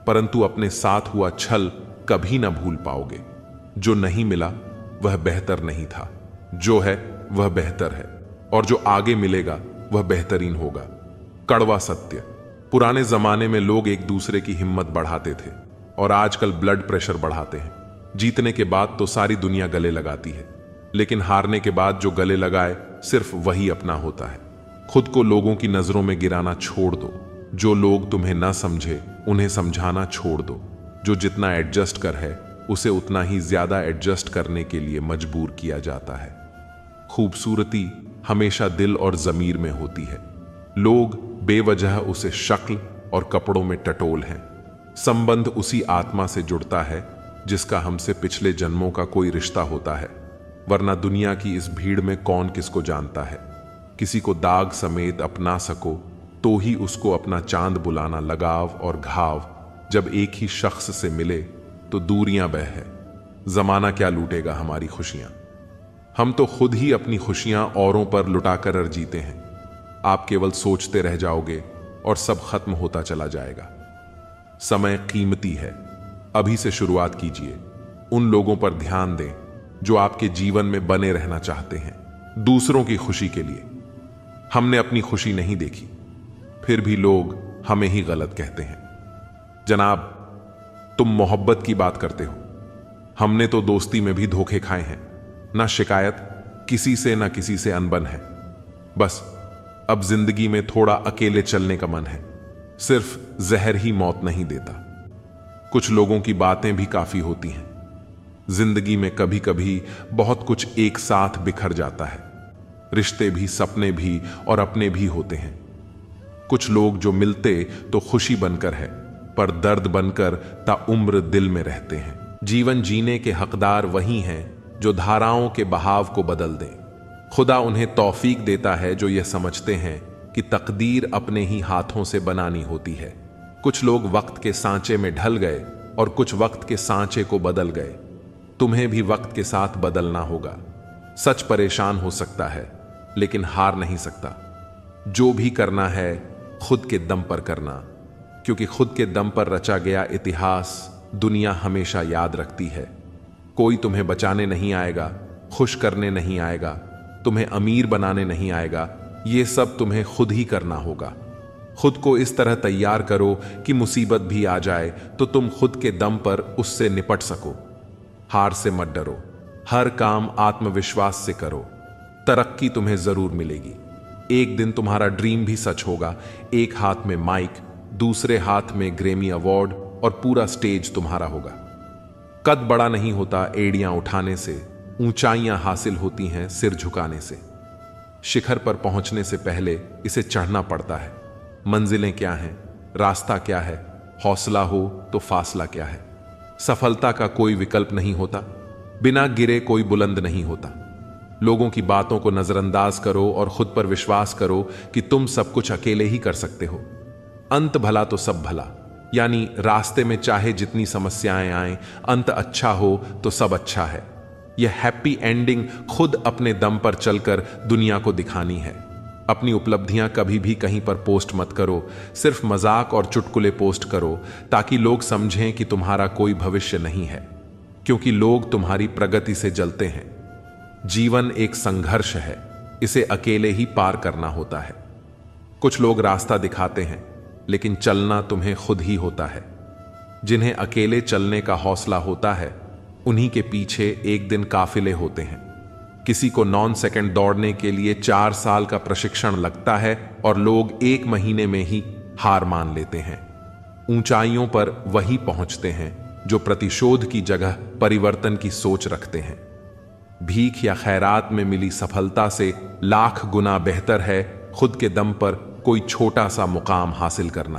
परंतु अपने साथ हुआ छल कभी ना भूल पाओगे। जो नहीं मिला वह बेहतर नहीं था, जो है वह बेहतर है, और जो आगे मिलेगा वह बेहतरीन होगा। कड़वा सत्य। पुराने जमाने में लोग एक दूसरे की हिम्मत बढ़ाते थे और आजकल ब्लड प्रेशर बढ़ाते हैं। जीतने के बाद तो सारी दुनिया गले लगाती है, लेकिन हारने के बाद जो गले लगाए सिर्फ वही अपना होता है। खुद को लोगों की नजरों में गिराना छोड़ दो। जो लोग तुम्हें ना समझे उन्हें समझाना छोड़ दो। जो जितना एडजस्ट कर है उसे उतना ही ज्यादा एडजस्ट करने के लिए मजबूर किया जाता है। खूबसूरती हमेशा दिल और जमीर में होती है। लोग बेवजह उसे शक्ल और कपड़ों में टटोल हैं। संबंध उसी आत्मा से जुड़ता है जिसका हमसे पिछले जन्मों का कोई रिश्ता होता है, वरना दुनिया की इस भीड़ में कौन किसको जानता है। किसी को दाग समेत अपना सको तो ही उसको अपना चांद बुलाना। लगाव और घाव जब एक ही शख्स से मिले तो दूरियां बह है। जमाना क्या लूटेगा हमारी खुशियां। हम तो खुद ही अपनी खुशियां औरों पर लुटाकर जीते हैं। आप केवल सोचते रह जाओगे और सब खत्म होता चला जाएगा। समय कीमती है, अभी से शुरुआत कीजिए। उन लोगों पर ध्यान दें जो आपके जीवन में बने रहना चाहते हैं, दूसरों की खुशी के लिए। हमने अपनी खुशी नहीं देखी, फिर भी लोग हमें ही गलत कहते हैं। जनाब, तुम मोहब्बत की बात करते हो, हमने तो दोस्ती में भी धोखे खाए हैं। ना शिकायत किसी से, ना किसी से अनबन है। बस अब जिंदगी में थोड़ा अकेले चलने का मन है। सिर्फ जहर ही मौत नहीं देता। कुछ लोगों की बातें भी काफी होती हैं। जिंदगी में कभी कभी बहुत कुछ एक साथ बिखर जाता है। रिश्ते भी, सपने भी और अपने भी होते हैं। कुछ लोग जो मिलते तो खुशी बनकर है, पर दर्द बनकर ताउम्र दिल में रहते हैं। जीवन जीने के हकदार वही हैं जो धाराओं के बहाव को बदल दें। खुदा उन्हें तौफीक देता है जो यह समझते हैं कि तकदीर अपने ही हाथों से बनानी होती है। कुछ लोग वक्त के सांचे में ढल गए और कुछ वक्त के सांचे को बदल गए। तुम्हें भी वक्त के साथ बदलना होगा। सच परेशान हो सकता है, लेकिन हार नहीं सकता। जो भी करना है खुद के दम पर करना, क्योंकि खुद के दम पर रचा गया इतिहास दुनिया हमेशा याद रखती है। कोई तुम्हें बचाने नहीं आएगा, खुश करने नहीं आएगा, तुम्हें अमीर बनाने नहीं आएगा। ये सब तुम्हें खुद ही करना होगा। खुद को इस तरह तैयार करो कि मुसीबत भी आ जाए तो तुम खुद के दम पर उससे निपट सको। हार से मत डरो, हर काम आत्मविश्वास से करो। तरक्की तुम्हें जरूर मिलेगी। एक दिन तुम्हारा ड्रीम भी सच होगा। एक हाथ में माइक, दूसरे हाथ में ग्रेमी अवार्ड और पूरा स्टेज तुम्हारा होगा। कद बड़ा नहीं होता एड़ियां उठाने से, ऊंचाइयां हासिल होती हैं सिर झुकाने से। शिखर पर पहुंचने से पहले इसे चढ़ना पड़ता है। मंजिलें क्या हैं, रास्ता क्या है, हौसला हो तो फासला क्या है। सफलता का कोई विकल्प नहीं होता, बिना गिरे कोई बुलंद नहीं होता। लोगों की बातों को नजरअंदाज करो और खुद पर विश्वास करो कि तुम सब कुछ अकेले ही कर सकते हो। अंत भला तो सब भला, यानी रास्ते में चाहे जितनी समस्याएं आएं, अंत अच्छा हो तो सब अच्छा है। यह हैप्पी एंडिंग खुद अपने दम पर चलकर दुनिया को दिखानी है। अपनी उपलब्धियां कभी भी कहीं पर पोस्ट मत करो, सिर्फ मजाक और चुटकुले पोस्ट करो ताकि लोग समझें कि तुम्हारा कोई भविष्य नहीं है, क्योंकि लोग तुम्हारी प्रगति से जलते हैं। जीवन एक संघर्ष है, इसे अकेले ही पार करना होता है। कुछ लोग रास्ता दिखाते हैं, लेकिन चलना तुम्हें खुद ही होता है। जिन्हें अकेले चलने का हौसला होता है, उन्हीं के पीछे एक दिन काफिले होते हैं। किसी को 9 सेकंड दौड़ने के लिए 4 साल का प्रशिक्षण लगता है और लोग 1 महीने में ही हार मान लेते हैं। ऊंचाइयों पर वही पहुंचते हैं जो प्रतिशोध की जगह परिवर्तन की सोच रखते हैं। भीख या खैरात में मिली सफलता से लाख गुना बेहतर है खुद के दम पर कोई छोटा सा मुकाम हासिल करना।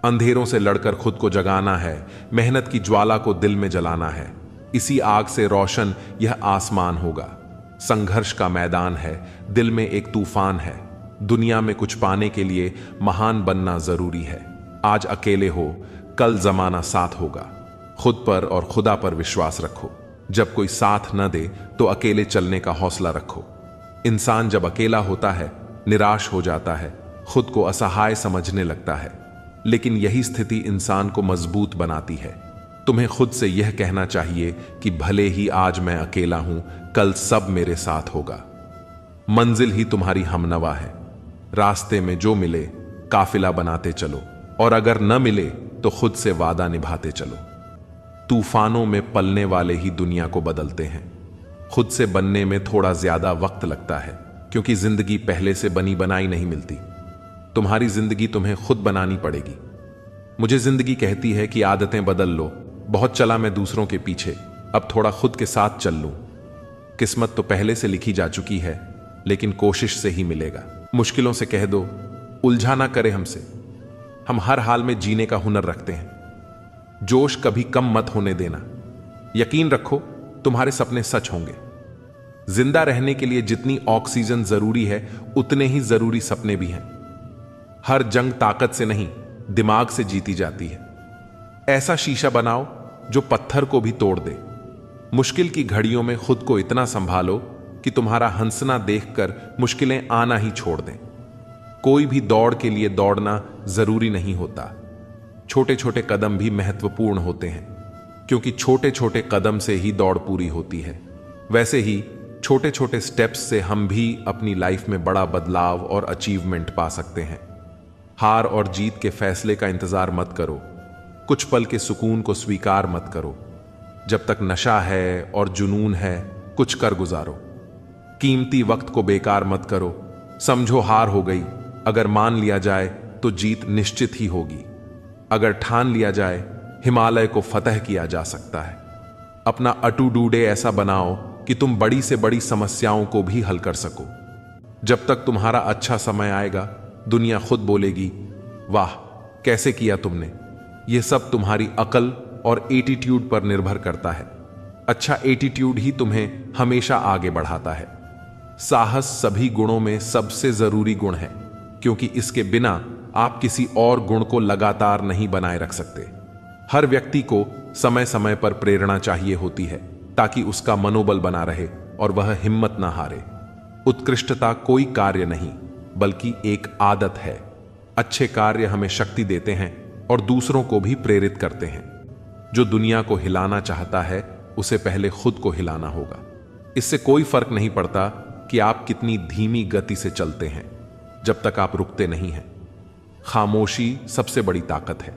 अंधेरों से लड़कर खुद को जगाना है, मेहनत की ज्वाला को दिल में जलाना है। इसी आग से रोशन यह आसमान होगा। संघर्ष का मैदान है, दिल में एक तूफान है। दुनिया में कुछ पाने के लिए महान बनना जरूरी है। आज अकेले हो, कल जमाना साथ होगा। खुद पर और खुदा पर विश्वास रखो। जब कोई साथ न दे तो अकेले चलने का हौसला रखो। इंसान जब अकेला होता है, निराश हो जाता है, खुद को असहाय समझने लगता है, लेकिन यही स्थिति इंसान को मजबूत बनाती है। तुम्हें खुद से यह कहना चाहिए कि भले ही आज मैं अकेला हूं, कल सब मेरे साथ होगा। मंजिल ही तुम्हारी हमनवा है। रास्ते में जो मिले काफिला बनाते चलो, और अगर न मिले तो खुद से वादा निभाते चलो। तूफानों में पलने वाले ही दुनिया को बदलते हैं। खुद से बनने में थोड़ा ज्यादा वक्त लगता है, क्योंकि जिंदगी पहले से बनी बनाई नहीं मिलती। तुम्हारी जिंदगी तुम्हें खुद बनानी पड़ेगी। मुझे जिंदगी कहती है कि आदतें बदल लो। बहुत चला मैं दूसरों के पीछे, अब थोड़ा खुद के साथ चल लूं। किस्मत तो पहले से लिखी जा चुकी है, लेकिन कोशिश से ही मिलेगा। मुश्किलों से कह दो, उलझा ना करे हमसे। हम हर हाल में जीने का हुनर रखते हैं। जोश कभी कम मत होने देना। यकीन रखो, तुम्हारे सपने सच होंगे। जिंदा रहने के लिए जितनी ऑक्सीजन जरूरी है, उतने ही जरूरी सपने भी हैं। हर जंग ताकत से नहीं, दिमाग से जीती जाती है। ऐसा शीशा बनाओ जो पत्थर को भी तोड़ दे। मुश्किल की घड़ियों में खुद को इतना संभालो कि तुम्हारा हंसना देखकर मुश्किलें आना ही छोड़ दें। कोई भी दौड़ के लिए दौड़ना जरूरी नहीं होता। छोटे छोटे कदम भी महत्वपूर्ण होते हैं, क्योंकि छोटे छोटे कदम से ही दौड़ पूरी होती है। वैसे ही छोटे छोटे स्टेप्स से हम भी अपनी लाइफ में बड़ा बदलाव और अचीवमेंट पा सकते हैं। हार और जीत के फैसले का इंतजार मत करो। कुछ पल के सुकून को स्वीकार मत करो। जब तक नशा है और जुनून है, कुछ कर गुजारो। कीमती वक्त को बेकार मत करो। समझो हार हो गई, अगर मान लिया जाए तो जीत निश्चित ही होगी। अगर ठान लिया जाए, हिमालय को फतह किया जा सकता है। अपना अटू डूडे ऐसा बनाओ कि तुम बड़ी से बड़ी समस्याओं को भी हल कर सको। जब तक तुम्हारा अच्छा समय आएगा, दुनिया खुद बोलेगी, वाह कैसे किया तुमने। यह सब तुम्हारी अकल और एटीट्यूड पर निर्भर करता है। अच्छा एटीट्यूड ही तुम्हें हमेशा आगे बढ़ाता है। साहस सभी गुणों में सबसे जरूरी गुण है, क्योंकि इसके बिना आप किसी और गुण को लगातार नहीं बनाए रख सकते। हर व्यक्ति को समय समय पर प्रेरणा चाहिए होती है, ताकि उसका मनोबल बना रहे और वह हिम्मत ना हारे। उत्कृष्टता कोई कार्य नहीं, बल्कि एक आदत है। अच्छे कार्य हमें शक्ति देते हैं और दूसरों को भी प्रेरित करते हैं। जो दुनिया को हिलाना चाहता है, उसे पहले खुद को हिलाना होगा। इससे कोई फर्क नहीं पड़ता कि आप कितनी धीमी गति से चलते हैं, जब तक आप रुकते नहीं हैं। खामोशी सबसे बड़ी ताकत है।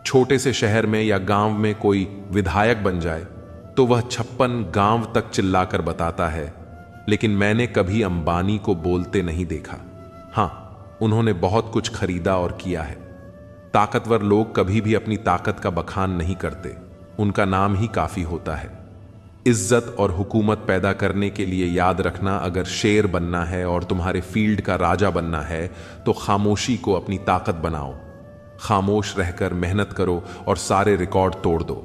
छोटे से शहर में या गांव में कोई विधायक बन जाए तो वह 56 गांव तक चिल्लाकर बताता है, लेकिन मैंने कभी अंबानी को बोलते नहीं देखा। हां, उन्होंने बहुत कुछ खरीदा और किया है। ताकतवर लोग कभी भी अपनी ताकत का बखान नहीं करते, उनका नाम ही काफी होता है। इज्जत और हुकूमत पैदा करने के लिए याद रखना, अगर शेर बनना है और तुम्हारे फील्ड का राजा बनना है, तो खामोशी को अपनी ताकत बनाओ। खामोश रहकर मेहनत करो और सारे रिकॉर्ड तोड़ दो।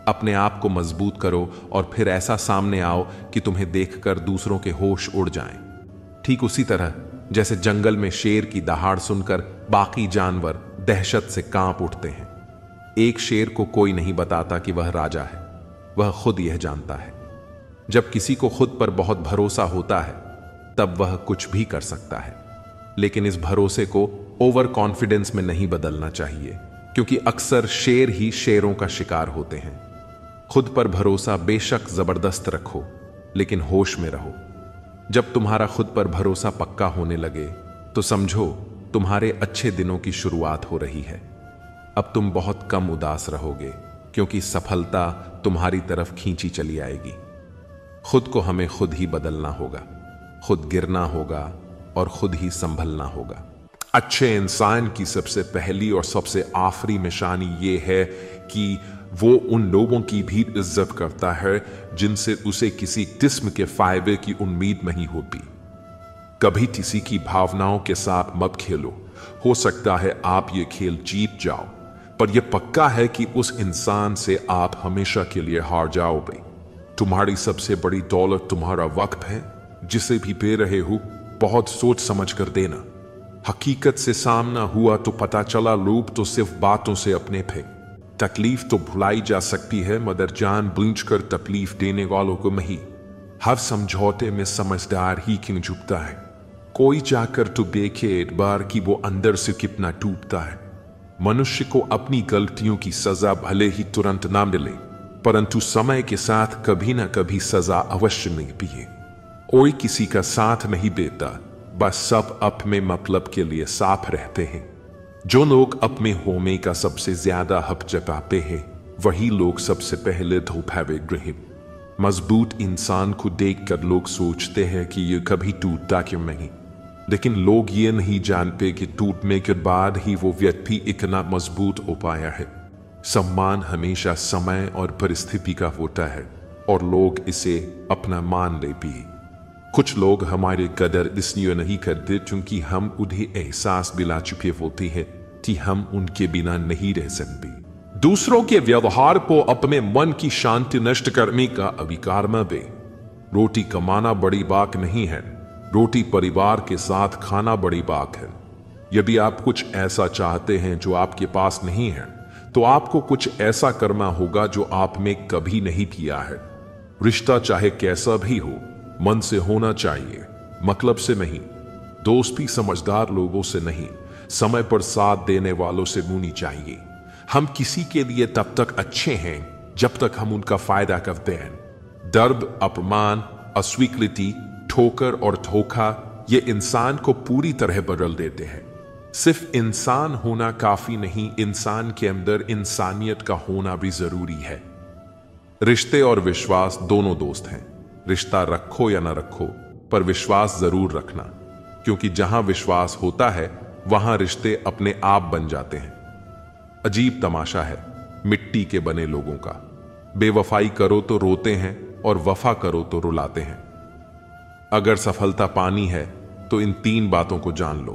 अपने आप को मजबूत करो और फिर ऐसा सामने आओ कि तुम्हें देखकर दूसरों के होश उड़ जाएं। ठीक उसी तरह जैसे जंगल में शेर की दहाड़ सुनकर बाकी जानवर दहशत से कांप उठते हैं। एक शेर को कोई नहीं बताता कि वह राजा है, वह खुद यह जानता है। जब किसी को खुद पर बहुत भरोसा होता है, तब वह कुछ भी कर सकता है। लेकिन इस भरोसे को ओवर कॉन्फिडेंस में नहीं बदलना चाहिए, क्योंकि अक्सर शेर ही शेरों का शिकार होते हैं। खुद पर भरोसा बेशक जबरदस्त रखो, लेकिन होश में रहो। जब तुम्हारा खुद पर भरोसा पक्का होने लगे, तो समझो तुम्हारे अच्छे दिनों की शुरुआत हो रही है। अब तुम बहुत कम उदास रहोगे, क्योंकि सफलता तुम्हारी तरफ खींची चली आएगी। खुद को हमें खुद ही बदलना होगा, खुद गिरना होगा और खुद ही संभलना होगा। अच्छे इंसान की सबसे पहली और सबसे आखिरी निशानी ये है कि वो उन लोगों की भी इज्जत करता है जिनसे उसे किसी किस्म के फायदे की उम्मीद नहीं होती। कभी किसी की भावनाओं के साथ मत खेलो। हो सकता है आप ये खेल जीत जाओ, पर यह पक्का है कि उस इंसान से आप हमेशा के लिए हार जाओगे। तुम्हारी सबसे बड़ी दौलत तुम्हारा वक्त है, जिसे भी दे रहे हो बहुत सोच समझ कर देना। हकीकत से सामना हुआ तो पता चला लोग तो सिर्फ बातों से अपने थे। तकलीफ तो भुलाई जा सकती है, मगर जानबूझकर तकलीफ देने वालों को नहीं। हर समझौते में समझदार ही क्यों झुकता है। कोई जाकर तो देखे एक बार कि वो अंदर से कितना टूटता है। मनुष्य को अपनी गलतियों की सजा भले ही तुरंत ना मिले, परंतु समय के साथ कभी ना कभी सजा अवश्य मिलती है। कोई किसी का साथ नहीं देता, बस सब अपने मतलब के लिए साफ रहते हैं। जो लोग अपने होने का सबसे ज्यादा हक जताते हैं, वही लोग सबसे पहले धोखाधड़ी हैं। मजबूत इंसान को देखकर लोग सोचते हैं कि ये कभी टूटता क्यों नहीं, लेकिन लोग ये नहीं जानते कि टूटने के बाद ही वो व्यक्ति इतना मजबूत हो पाया है। सम्मान हमेशा समय और परिस्थिति का होता है और लोग इसे अपना मान लेते हैं। कुछ लोग हमारे कदर इसलिए नहीं करते क्योंकि हम उन्हें एहसास दिला चुके होते हैं कि हम उनके बिना नहीं रह सकते। दूसरों के व्यवहार को अपने मन की शांति नष्ट करने का अधिकार न दे। रोटी कमाना बड़ी बात नहीं है, रोटी परिवार के साथ खाना बड़ी बात है। यदि आप कुछ ऐसा चाहते हैं जो आपके पास नहीं है, तो आपको कुछ ऐसा करना होगा जो आपने कभी नहीं किया है। रिश्ता चाहे कैसा भी हो, मन से होना चाहिए, मतलब से नहीं। दोस्ती समझदार लोगों से नहीं, समय पर साथ देने वालों से होनी चाहिए। हम किसी के लिए तब तक अच्छे हैं जब तक हम उनका फायदा करते हैं। दर्द, अपमान, अस्वीकृति, ठोकर और धोखा ये इंसान को पूरी तरह बदल देते हैं। सिर्फ इंसान होना काफी नहीं, इंसान के अंदर इंसानियत का होना भी जरूरी है। रिश्ते और विश्वास दोनों दोस्त हैं। रिश्ता रखो या ना रखो, पर विश्वास जरूर रखना, क्योंकि जहां विश्वास होता है वहां रिश्ते अपने आप बन जाते हैं। अजीब तमाशा है मिट्टी के बने लोगों का। बेवफाई करो तो रोते हैं और वफा करो तो रुलाते हैं। अगर सफलता पानी है तो इन 3 बातों को जान लो।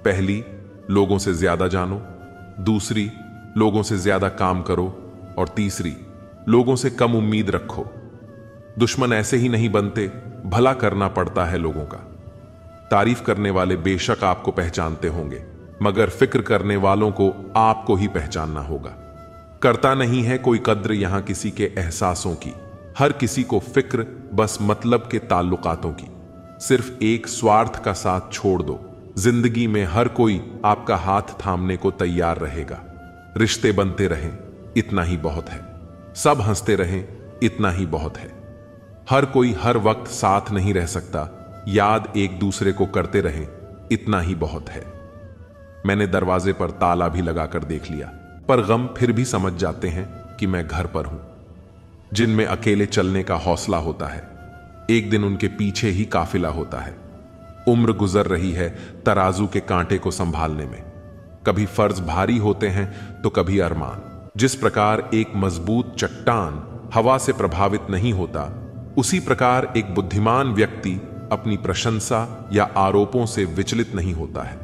पहली, लोगों से ज्यादा जानो। दूसरी, लोगों से ज्यादा काम करो। और तीसरी, लोगों से कम उम्मीद रखो। दुश्मन ऐसे ही नहीं बनते, भला करना पड़ता है लोगों का। तारीफ करने वाले बेशक आपको पहचानते होंगे, मगर फिक्र करने वालों को आपको ही पहचानना होगा। करता नहीं है कोई कद्र यहां किसी के एहसासों की। हर किसी को फिक्र बस मतलब के ताल्लुकातों की। सिर्फ एक स्वार्थ का साथ छोड़ दो, जिंदगी में हर कोई आपका हाथ थामने को तैयार रहेगा। रिश्ते बनते रहें, इतना ही बहुत है। सब हंसते रहें, इतना ही बहुत है। हर कोई हर वक्त साथ नहीं रह सकता, याद एक दूसरे को करते रहें, इतना ही बहुत है। मैंने दरवाजे पर ताला भी लगाकर देख लिया, पर गम फिर भी समझ जाते हैं कि मैं घर पर हूं। जिनमें अकेले चलने का हौसला होता है, एक दिन उनके पीछे ही काफिला होता है। उम्र गुजर रही है तराजू के कांटे को संभालने में। कभी फर्ज भारी होते हैं तो कभी अरमान। जिस प्रकार एक मजबूत चट्टान हवा से प्रभावित नहीं होता, उसी प्रकार एक बुद्धिमान व्यक्ति अपनी प्रशंसा या आरोपों से विचलित नहीं होता है।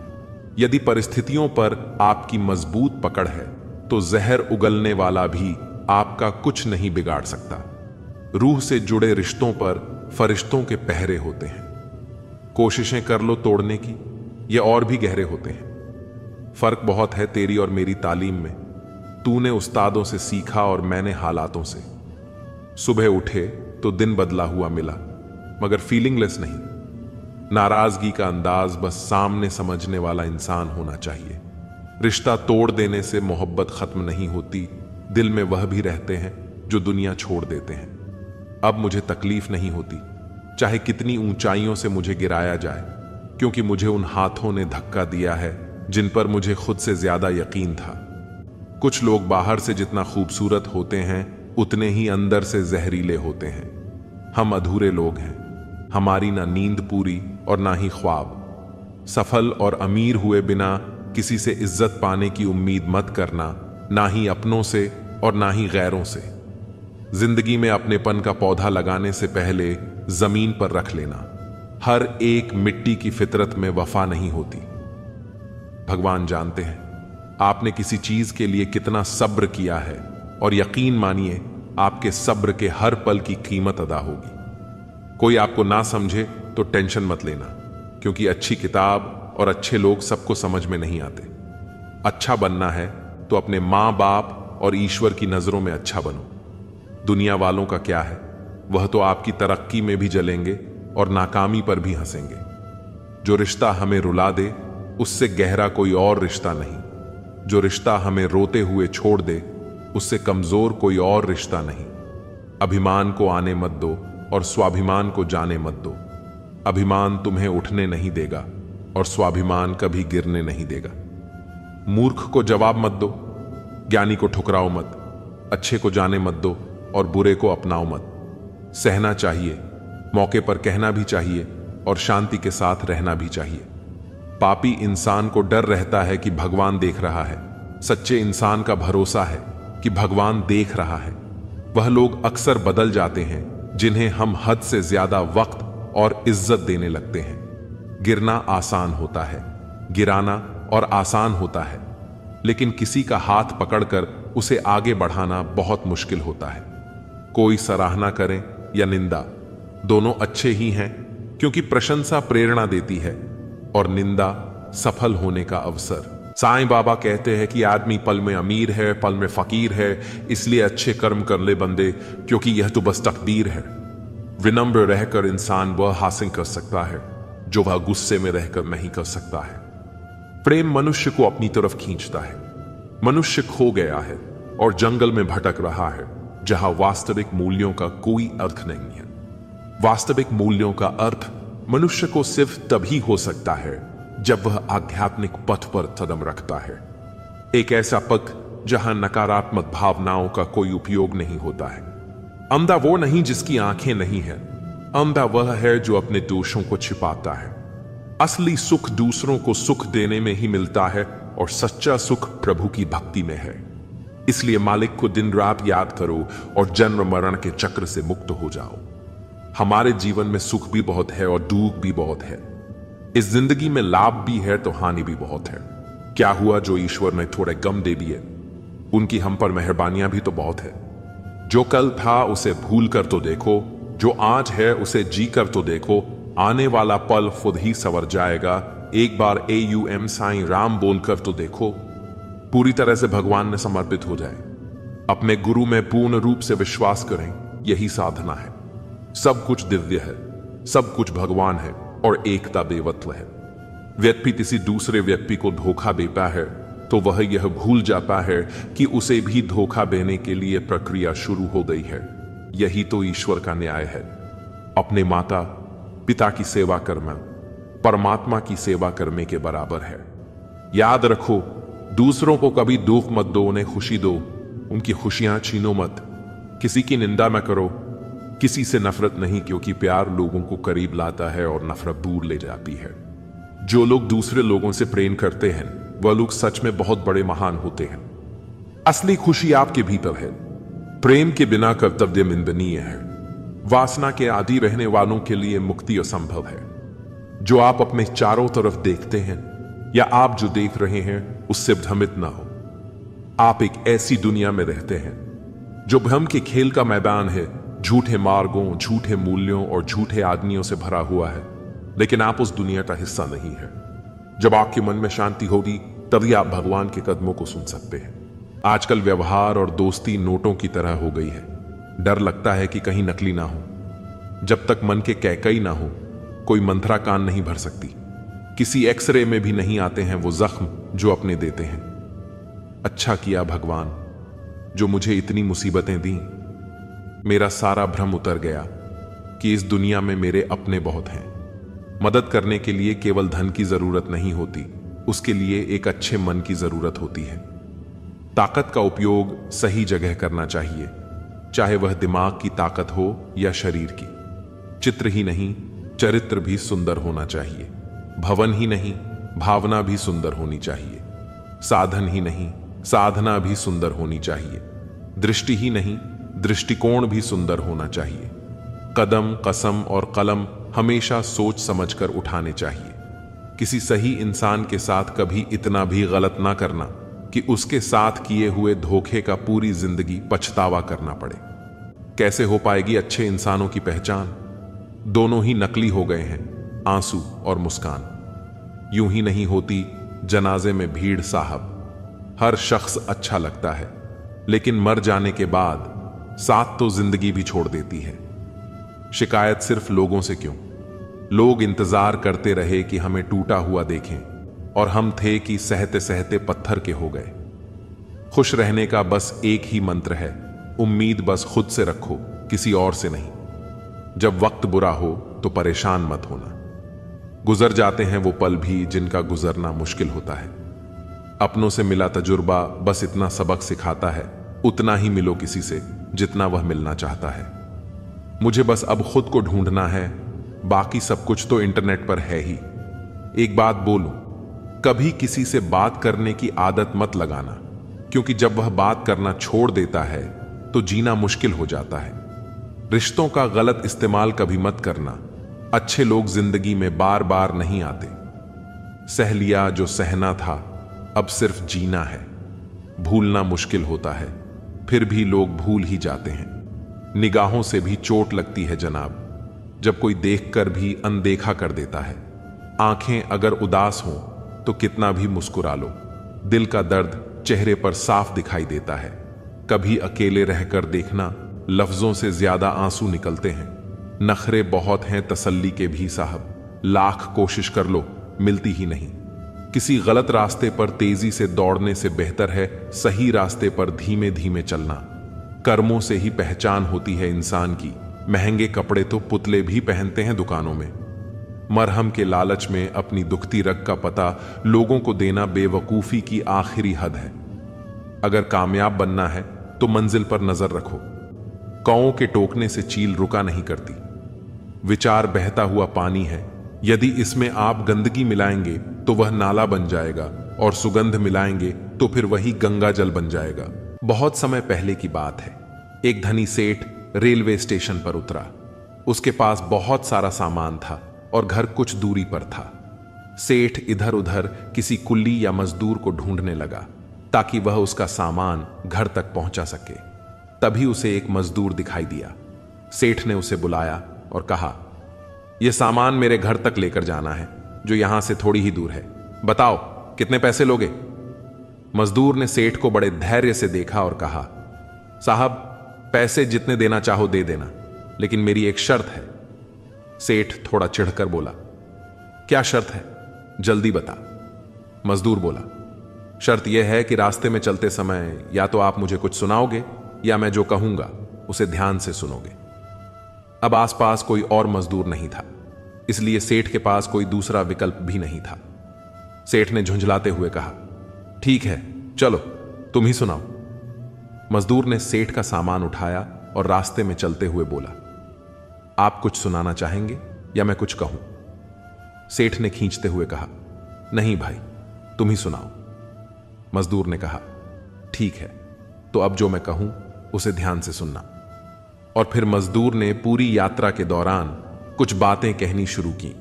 यदि परिस्थितियों पर आपकी मजबूत पकड़ है, तो जहर उगलने वाला भी आपका कुछ नहीं बिगाड़ सकता। रूह से जुड़े रिश्तों पर फरिश्तों के पहरे होते हैं। कोशिशें कर लो तोड़ने की, ये और भी गहरे होते हैं। फर्क बहुत है तेरी और मेरी तालीम में। तूने उस्तादों से सीखा और मैंने हालातों से। सुबह उठे तो दिन बदला हुआ मिला, मगर फीलिंगलेस नहीं। नाराजगी का अंदाज बस सामने समझने वाला इंसान होना चाहिए। रिश्ता तोड़ देने से मोहब्बत खत्म नहीं होती, दिल में वह भी रहते हैं जो दुनिया छोड़ देते हैं। अब मुझे तकलीफ नहीं होती, चाहे कितनी ऊंचाइयों से मुझे गिराया जाए, क्योंकि मुझे उन हाथों ने धक्का दिया है जिन पर मुझे खुद से ज्यादा यकीन था। कुछ लोग बाहर से जितना खूबसूरत होते हैं उतने ही अंदर से जहरीले होते हैं। हम अधूरे लोग हैं, हमारी ना नींद पूरी और ना ही ख्वाब। सफल और अमीर हुए बिना किसी से इज्जत पाने की उम्मीद मत करना, ना ही अपनों से और ना ही गैरों से। जिंदगी में अपनेपन का पौधा लगाने से पहले जमीन पर रख लेना। हर एक मिट्टी की फितरत में वफा नहीं होती। भगवान जानते हैं आपने किसी चीज के लिए कितना सब्र किया है, और यकीन मानिए आपके सब्र के हर पल की कीमत अदा होगी। कोई आपको ना समझे तो टेंशन मत लेना, क्योंकि अच्छी किताब और अच्छे लोग सबको समझ में नहीं आते। अच्छा बनना है तो अपने माँ बाप और ईश्वर की नजरों में अच्छा बनो। दुनिया वालों का क्या है, वह तो आपकी तरक्की में भी जलेंगे और नाकामी पर भी हंसेंगे। जो रिश्ता हमें रुला दे उससे गहरा कोई और रिश्ता नहीं। जो रिश्ता हमें रोते हुए छोड़ दे उससे कमजोर कोई और रिश्ता नहीं। अभिमान को आने मत दो और स्वाभिमान को जाने मत दो। अभिमान तुम्हें उठने नहीं देगा और स्वाभिमान कभी गिरने नहीं देगा। मूर्ख को जवाब मत दो, ज्ञानी को ठुकराओ मत, अच्छे को जाने मत दो और बुरे को अपनाओ मत। सहना चाहिए, मौके पर कहना भी चाहिए और शांति के साथ रहना भी चाहिए। पापी इंसान को डर रहता है कि भगवान देख रहा है। सच्चे इंसान का भरोसा है कि भगवान देख रहा है। वह लोग अक्सर बदल जाते हैं जिन्हें हम हद से ज्यादा वक्त और इज्जत देने लगते हैं। गिरना आसान होता है, गिराना और आसान होता है, लेकिन किसी का हाथ पकड़कर उसे आगे बढ़ाना बहुत मुश्किल होता है। कोई सराहना करे या निंदा, दोनों अच्छे ही हैं, क्योंकि प्रशंसा प्रेरणा देती है और निंदा सफल होने का अवसर। साईं बाबा कहते हैं कि आदमी पल में अमीर है, पल में फकीर है, इसलिए अच्छे कर्म कर ले बंदे, क्योंकि यह तो बस तकदीर है। विनम्र रहकर इंसान वह हासिल कर सकता है जो वह गुस्से में रहकर नहीं कर सकता है। प्रेम मनुष्य को अपनी तरफ खींचता है। मनुष्य खो गया है और जंगल में भटक रहा है, जहां वास्तविक मूल्यों का कोई अर्थ नहीं है। वास्तविक मूल्यों का अर्थ मनुष्य को सिर्फ तभी हो सकता है जब वह आध्यात्मिक पथ पर कदम रखता है। एक ऐसा पथ जहां नकारात्मक भावनाओं का कोई उपयोग नहीं होता है। अंधा वो नहीं जिसकी आंखें नहीं है, अंधा वह है जो अपने दोषों को छिपाता है। असली सुख दूसरों को सुख देने में ही मिलता है और सच्चा सुख प्रभु की भक्ति में है। इसलिए मालिक को दिन रात याद करो और जन्म मरण के चक्र से मुक्त हो जाओ। हमारे जीवन में सुख भी बहुत है और दुख भी बहुत है। इस जिंदगी में लाभ भी है तो हानि भी बहुत है। क्या हुआ जो ईश्वर ने थोड़े गम दे दिए, उनकी हम पर मेहरबानियां भी तो बहुत है। जो कल था उसे भूल कर तो देखो, जो आज है उसे जी कर तो देखो। आने वाला पल खुद ही संवर जाएगा। एक बार AUM साईं राम बोलकर तो देखो। पूरी तरह से भगवान में समर्पित हो जाए। अपने गुरु में पूर्ण रूप से विश्वास करें, यही साधना है। सब कुछ दिव्य है, सब कुछ भगवान है और एकता देवत्व है। व्यक्ति किसी दूसरे व्यक्ति को धोखा देता है तो वह यह भूल जाता है कि उसे भी धोखा देने के लिए प्रक्रिया शुरू हो गई है। यही तो ईश्वर का न्याय है। अपने माता पिता की सेवा करना परमात्मा की सेवा करने के बराबर है। याद रखो, दूसरों को कभी दुख मत दो, उन्हें खुशी दो। उनकी खुशियां छीनो मत। किसी की निंदा न करो, किसी से नफरत नहीं, क्योंकि प्यार लोगों को करीब लाता है और नफरत दूर ले जाती है। जो लोग दूसरे लोगों से प्रेम करते हैं वह लोग सच में बहुत बड़े महान होते हैं। असली खुशी आपके भीतर है। प्रेम के बिना कर्तव्य निंदनीय है। वासना के आदी रहने वालों के लिए मुक्ति असंभव है। जो आप अपने चारों तरफ देखते हैं या आप जो देख रहे हैं उससे भ्रमित ना हो। आप एक ऐसी दुनिया में रहते हैं जो भ्रम के खेल का मैदान है, झूठे मार्गों, झूठे मूल्यों और झूठे आदमियों से भरा हुआ है, लेकिन आप उस दुनिया का हिस्सा नहीं है। जब आपके मन में शांति होगी तभी आप भगवान के कदमों को सुन सकते हैं। आजकल व्यवहार और दोस्ती नोटों की तरह हो गई है। डर लगता है कि कहीं नकली ना हो। जब तक मन के कैकई ना हो कोई मंत्रा कान नहीं भर सकती। किसी एक्सरे में भी नहीं आते हैं वो जख्म जो अपने देते हैं। अच्छा किया भगवान जो मुझे इतनी मुसीबतें दी। मेरा सारा भ्रम उतर गया कि इस दुनिया में मेरे अपने बहुत हैं। मदद करने के लिए केवल धन की जरूरत नहीं होती, उसके लिए एक अच्छे मन की जरूरत होती है। ताकत का उपयोग सही जगह करना चाहिए, चाहे वह दिमाग की ताकत हो या शरीर की। चित्र ही नहीं, चरित्र भी सुंदर होना चाहिए। भवन ही नहीं, भावना भी सुंदर होनी चाहिए। साधन ही नहीं, साधना भी सुंदर होनी चाहिए। दृष्टि ही नहीं, दृष्टिकोण भी सुंदर होना चाहिए। कदम, कसम और कलम हमेशा सोच समझकर उठाने चाहिए। किसी सही इंसान के साथ कभी इतना भी गलत ना करना कि उसके साथ किए हुए धोखे का पूरी जिंदगी पछतावा करना पड़े। कैसे हो पाएगी अच्छे इंसानों की पहचान? दोनों ही नकली हो गए हैं, आंसू और मुस्कान। यूं ही नहीं होती जनाजे में भीड़ साहब। हर शख्स अच्छा लगता है, लेकिन मर जाने के बाद साथ तो जिंदगी भी छोड़ देती है। शिकायत सिर्फ लोगों से क्यों? लोग इंतजार करते रहे कि हमें टूटा हुआ देखें, और हम थे कि सहते सहते पत्थर के हो गए। खुश रहने का बस एक ही मंत्र है, उम्मीद बस खुद से रखो, किसी और से नहीं। जब वक्त बुरा हो तो परेशान मत होना। गुजर जाते हैं वो पल भी जिनका गुजरना मुश्किल होता है। अपनों से मिला तजुर्बा बस इतना सबक सिखाता है, उतना ही मिलो किसी से जितना वह मिलना चाहता है। मुझे बस अब खुद को ढूंढना है, बाकी सब कुछ तो इंटरनेट पर है ही। एक बात बोलूं, कभी किसी से बात करने की आदत मत लगाना, क्योंकि जब वह बात करना छोड़ देता है तो जीना मुश्किल हो जाता है। रिश्तों का गलत इस्तेमाल कभी मत करना। अच्छे लोग जिंदगी में बार बार नहीं आते। सह लिया जो सहना था, अब सिर्फ जीना है। भूलना मुश्किल होता है, फिर भी लोग भूल ही जाते हैं। निगाहों से भी चोट लगती है जनाब, जब कोई देखकर भी अनदेखा कर देता है। आंखें अगर उदास हों तो कितना भी मुस्कुरा लो, दिल का दर्द चेहरे पर साफ दिखाई देता है। कभी अकेले रहकर देखना, लफ्जों से ज्यादा आंसू निकलते हैं। नखरे बहुत हैं तसल्ली के भी साहब, लाख कोशिश कर लो मिलती ही नहीं। किसी गलत रास्ते पर तेजी से दौड़ने से बेहतर है सही रास्ते पर धीमे धीमे चलना। कर्मों से ही पहचान होती है इंसान की। महंगे कपड़े तो पुतले भी पहनते हैं दुकानों में। मरहम के लालच में अपनी दुखती रग का पता लोगों को देना बेवकूफी की आखिरी हद है। अगर कामयाब बनना है तो मंजिल पर नजर रखो। कौओं के टोकने से चील रुका नहीं करती। विचार बहता हुआ पानी है, यदि इसमें आप गंदगी मिलाएंगे तो वह नाला बन जाएगा, और सुगंध मिलाएंगे तो फिर वही गंगा जल बन जाएगा। बहुत समय पहले की बात है, एक धनी सेठ रेलवे स्टेशन पर उतरा। उसके पास बहुत सारा सामान था और घर कुछ दूरी पर था। सेठ इधर उधर किसी कुल्ली या मजदूर को ढूंढने लगा ताकि वह उसका सामान घर तक पहुंचा सके। तभी उसे एक मजदूर दिखाई दिया। सेठ ने उसे बुलाया और कहा, यह सामान मेरे घर तक लेकर जाना है, जो यहां से थोड़ी ही दूर है। बताओ कितने पैसे लोगे? मजदूर ने सेठ को बड़े धैर्य से देखा और कहा, साहब पैसे जितने देना चाहो दे देना, लेकिन मेरी एक शर्त है। सेठ थोड़ा चिढ़कर बोला, क्या शर्त है? जल्दी बता। मजदूर बोला, शर्त यह है कि रास्ते में चलते समय या तो आप मुझे कुछ सुनाओगे या मैं जो कहूंगा उसे ध्यान से सुनोगे। अब आसपास कोई और मजदूर नहीं था, इसलिए सेठ के पास कोई दूसरा विकल्प भी नहीं था। सेठ ने झुंझलाते हुए कहा, ठीक है चलो तुम ही सुनाओ। मजदूर ने सेठ का सामान उठाया और रास्ते में चलते हुए बोला, आप कुछ सुनाना चाहेंगे या मैं कुछ कहूं? सेठ ने खींचते हुए कहा, नहीं भाई तुम ही सुनाओ। मजदूर ने कहा, ठीक है तो अब जो मैं कहूं उसे ध्यान से सुनना। और फिर मजदूर ने पूरी यात्रा के दौरान कुछ बातें कहनी शुरू की।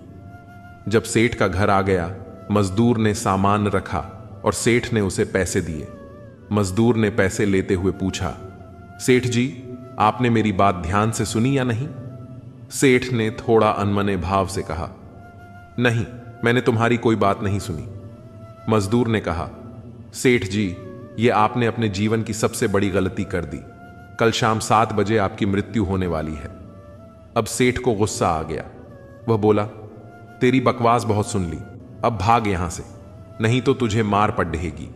जब सेठ का घर आ गया, मजदूर ने सामान रखा और सेठ ने उसे पैसे दिए। मजदूर ने पैसे लेते हुए पूछा, सेठ जी आपने मेरी बात ध्यान से सुनी या नहीं? सेठ ने थोड़ा अनमने भाव से कहा, नहीं मैंने तुम्हारी कोई बात नहीं सुनी। मजदूर ने कहा, सेठ जी ये आपने अपने जीवन की सबसे बड़ी गलती कर दी। कल शाम 7 बजे आपकी मृत्यु होने वाली है। अब सेठ को गुस्सा आ गया। वह बोला, तेरी बकवास बहुत सुन ली, अब भाग यहां से, नहीं तो तुझे मार पड़ेगी।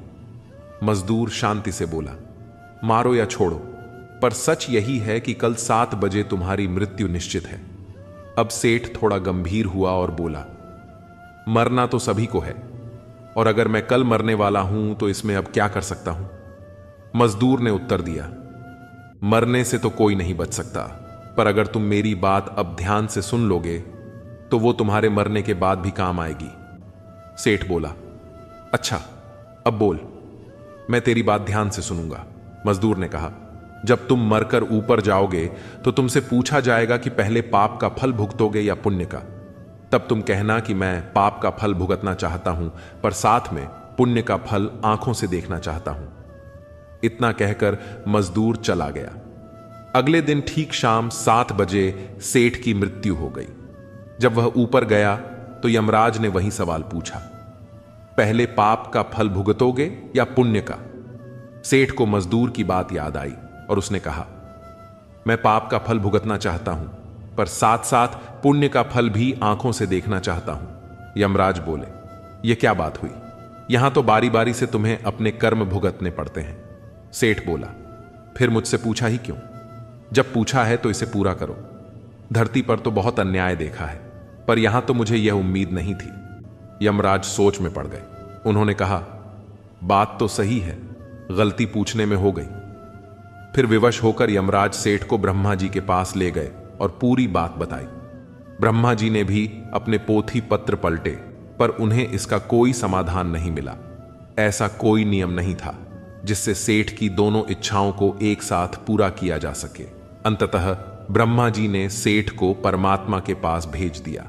मजदूर शांति से बोला, मारो या छोड़ो, पर सच यही है कि कल 7 बजे तुम्हारी मृत्यु निश्चित है। अब सेठ थोड़ा गंभीर हुआ और बोला, मरना तो सभी को है, और अगर मैं कल मरने वाला हूं तो इसमें अब क्या कर सकता हूं? मजदूर ने उत्तर दिया, मरने से तो कोई नहीं बच सकता, पर अगर तुम मेरी बात अब ध्यान से सुन लोगे तो वो तुम्हारे मरने के बाद भी काम आएगी। सेठ बोला, अच्छा अब बोल, मैं तेरी बात ध्यान से सुनूंगा। मजदूर ने कहा, जब तुम मरकर ऊपर जाओगे तो तुमसे पूछा जाएगा कि पहले पाप का फल भुगतोगे या पुण्य का। तब तुम कहना कि मैं पाप का फल भुगतना चाहता हूं, पर साथ में पुण्य का फल आंखों से देखना चाहता हूं। इतना कहकर मजदूर चला गया। अगले दिन ठीक शाम 7 बजे सेठ की मृत्यु हो गई। जब वह ऊपर गया तो यमराज ने वही सवाल पूछा, पहले पाप का फल भुगतोगे या पुण्य का? सेठ को मजदूर की बात याद आई और उसने कहा, मैं पाप का फल भुगतना चाहता हूं, पर साथ साथ पुण्य का फल भी आंखों से देखना चाहता हूं। यमराज बोले, यह क्या बात हुई? यहां तो बारी बारी से तुम्हें अपने कर्म भुगतने पड़ते हैं। सेठ बोला, फिर मुझसे पूछा ही क्यों? जब पूछा है तो इसे पूरा करो। धरती पर तो बहुत अन्याय देखा है, पर यहां तो मुझे यह उम्मीद नहीं थी। यमराज सोच में पड़ गए। उन्होंने कहा, बात तो सही है, गलती पूछने में हो गई। फिर विवश होकर यमराज सेठ को ब्रह्मा जी के पास ले गए और पूरी बात बताई। ब्रह्मा जी ने भी अपने पोथी पत्र पलटे, पर उन्हें इसका कोई समाधान नहीं मिला। ऐसा कोई नियम नहीं था जिससे सेठ की दोनों इच्छाओं को एक साथ पूरा किया जा सके। अंततः ब्रह्मा जी ने सेठ को परमात्मा के पास भेज दिया।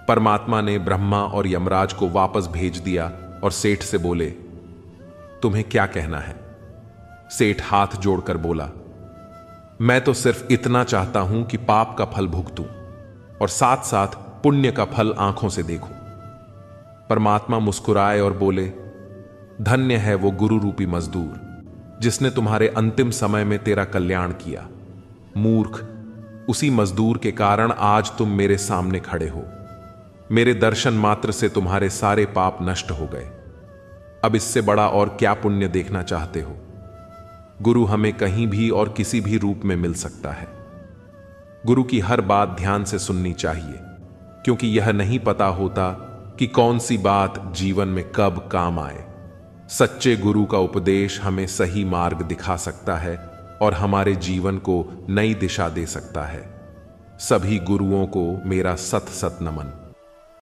परमात्मा ने ब्रह्मा और यमराज को वापस भेज दिया और सेठ से बोले, तुम्हें क्या कहना है? सेठ हाथ जोड़कर बोला, मैं तो सिर्फ इतना चाहता हूं कि पाप का फल भुगतूं और साथ साथ पुण्य का फल आंखों से देखूं। परमात्मा मुस्कुराए और बोले, धन्य है वो गुरु रूपी मजदूर जिसने तुम्हारे अंतिम समय में तेरा कल्याण किया। मूर्ख, उसी मजदूर के कारण आज तुम मेरे सामने खड़े हो। मेरे दर्शन मात्र से तुम्हारे सारे पाप नष्ट हो गए। अब इससे बड़ा और क्या पुण्य देखना चाहते हो? गुरु हमें कहीं भी और किसी भी रूप में मिल सकता है। गुरु की हर बात ध्यान से सुननी चाहिए, क्योंकि यह नहीं पता होता कि कौन सी बात जीवन में कब काम आए। सच्चे गुरु का उपदेश हमें सही मार्ग दिखा सकता है और हमारे जीवन को नई दिशा दे सकता है। सभी गुरुओं को मेरा सत सत नमन।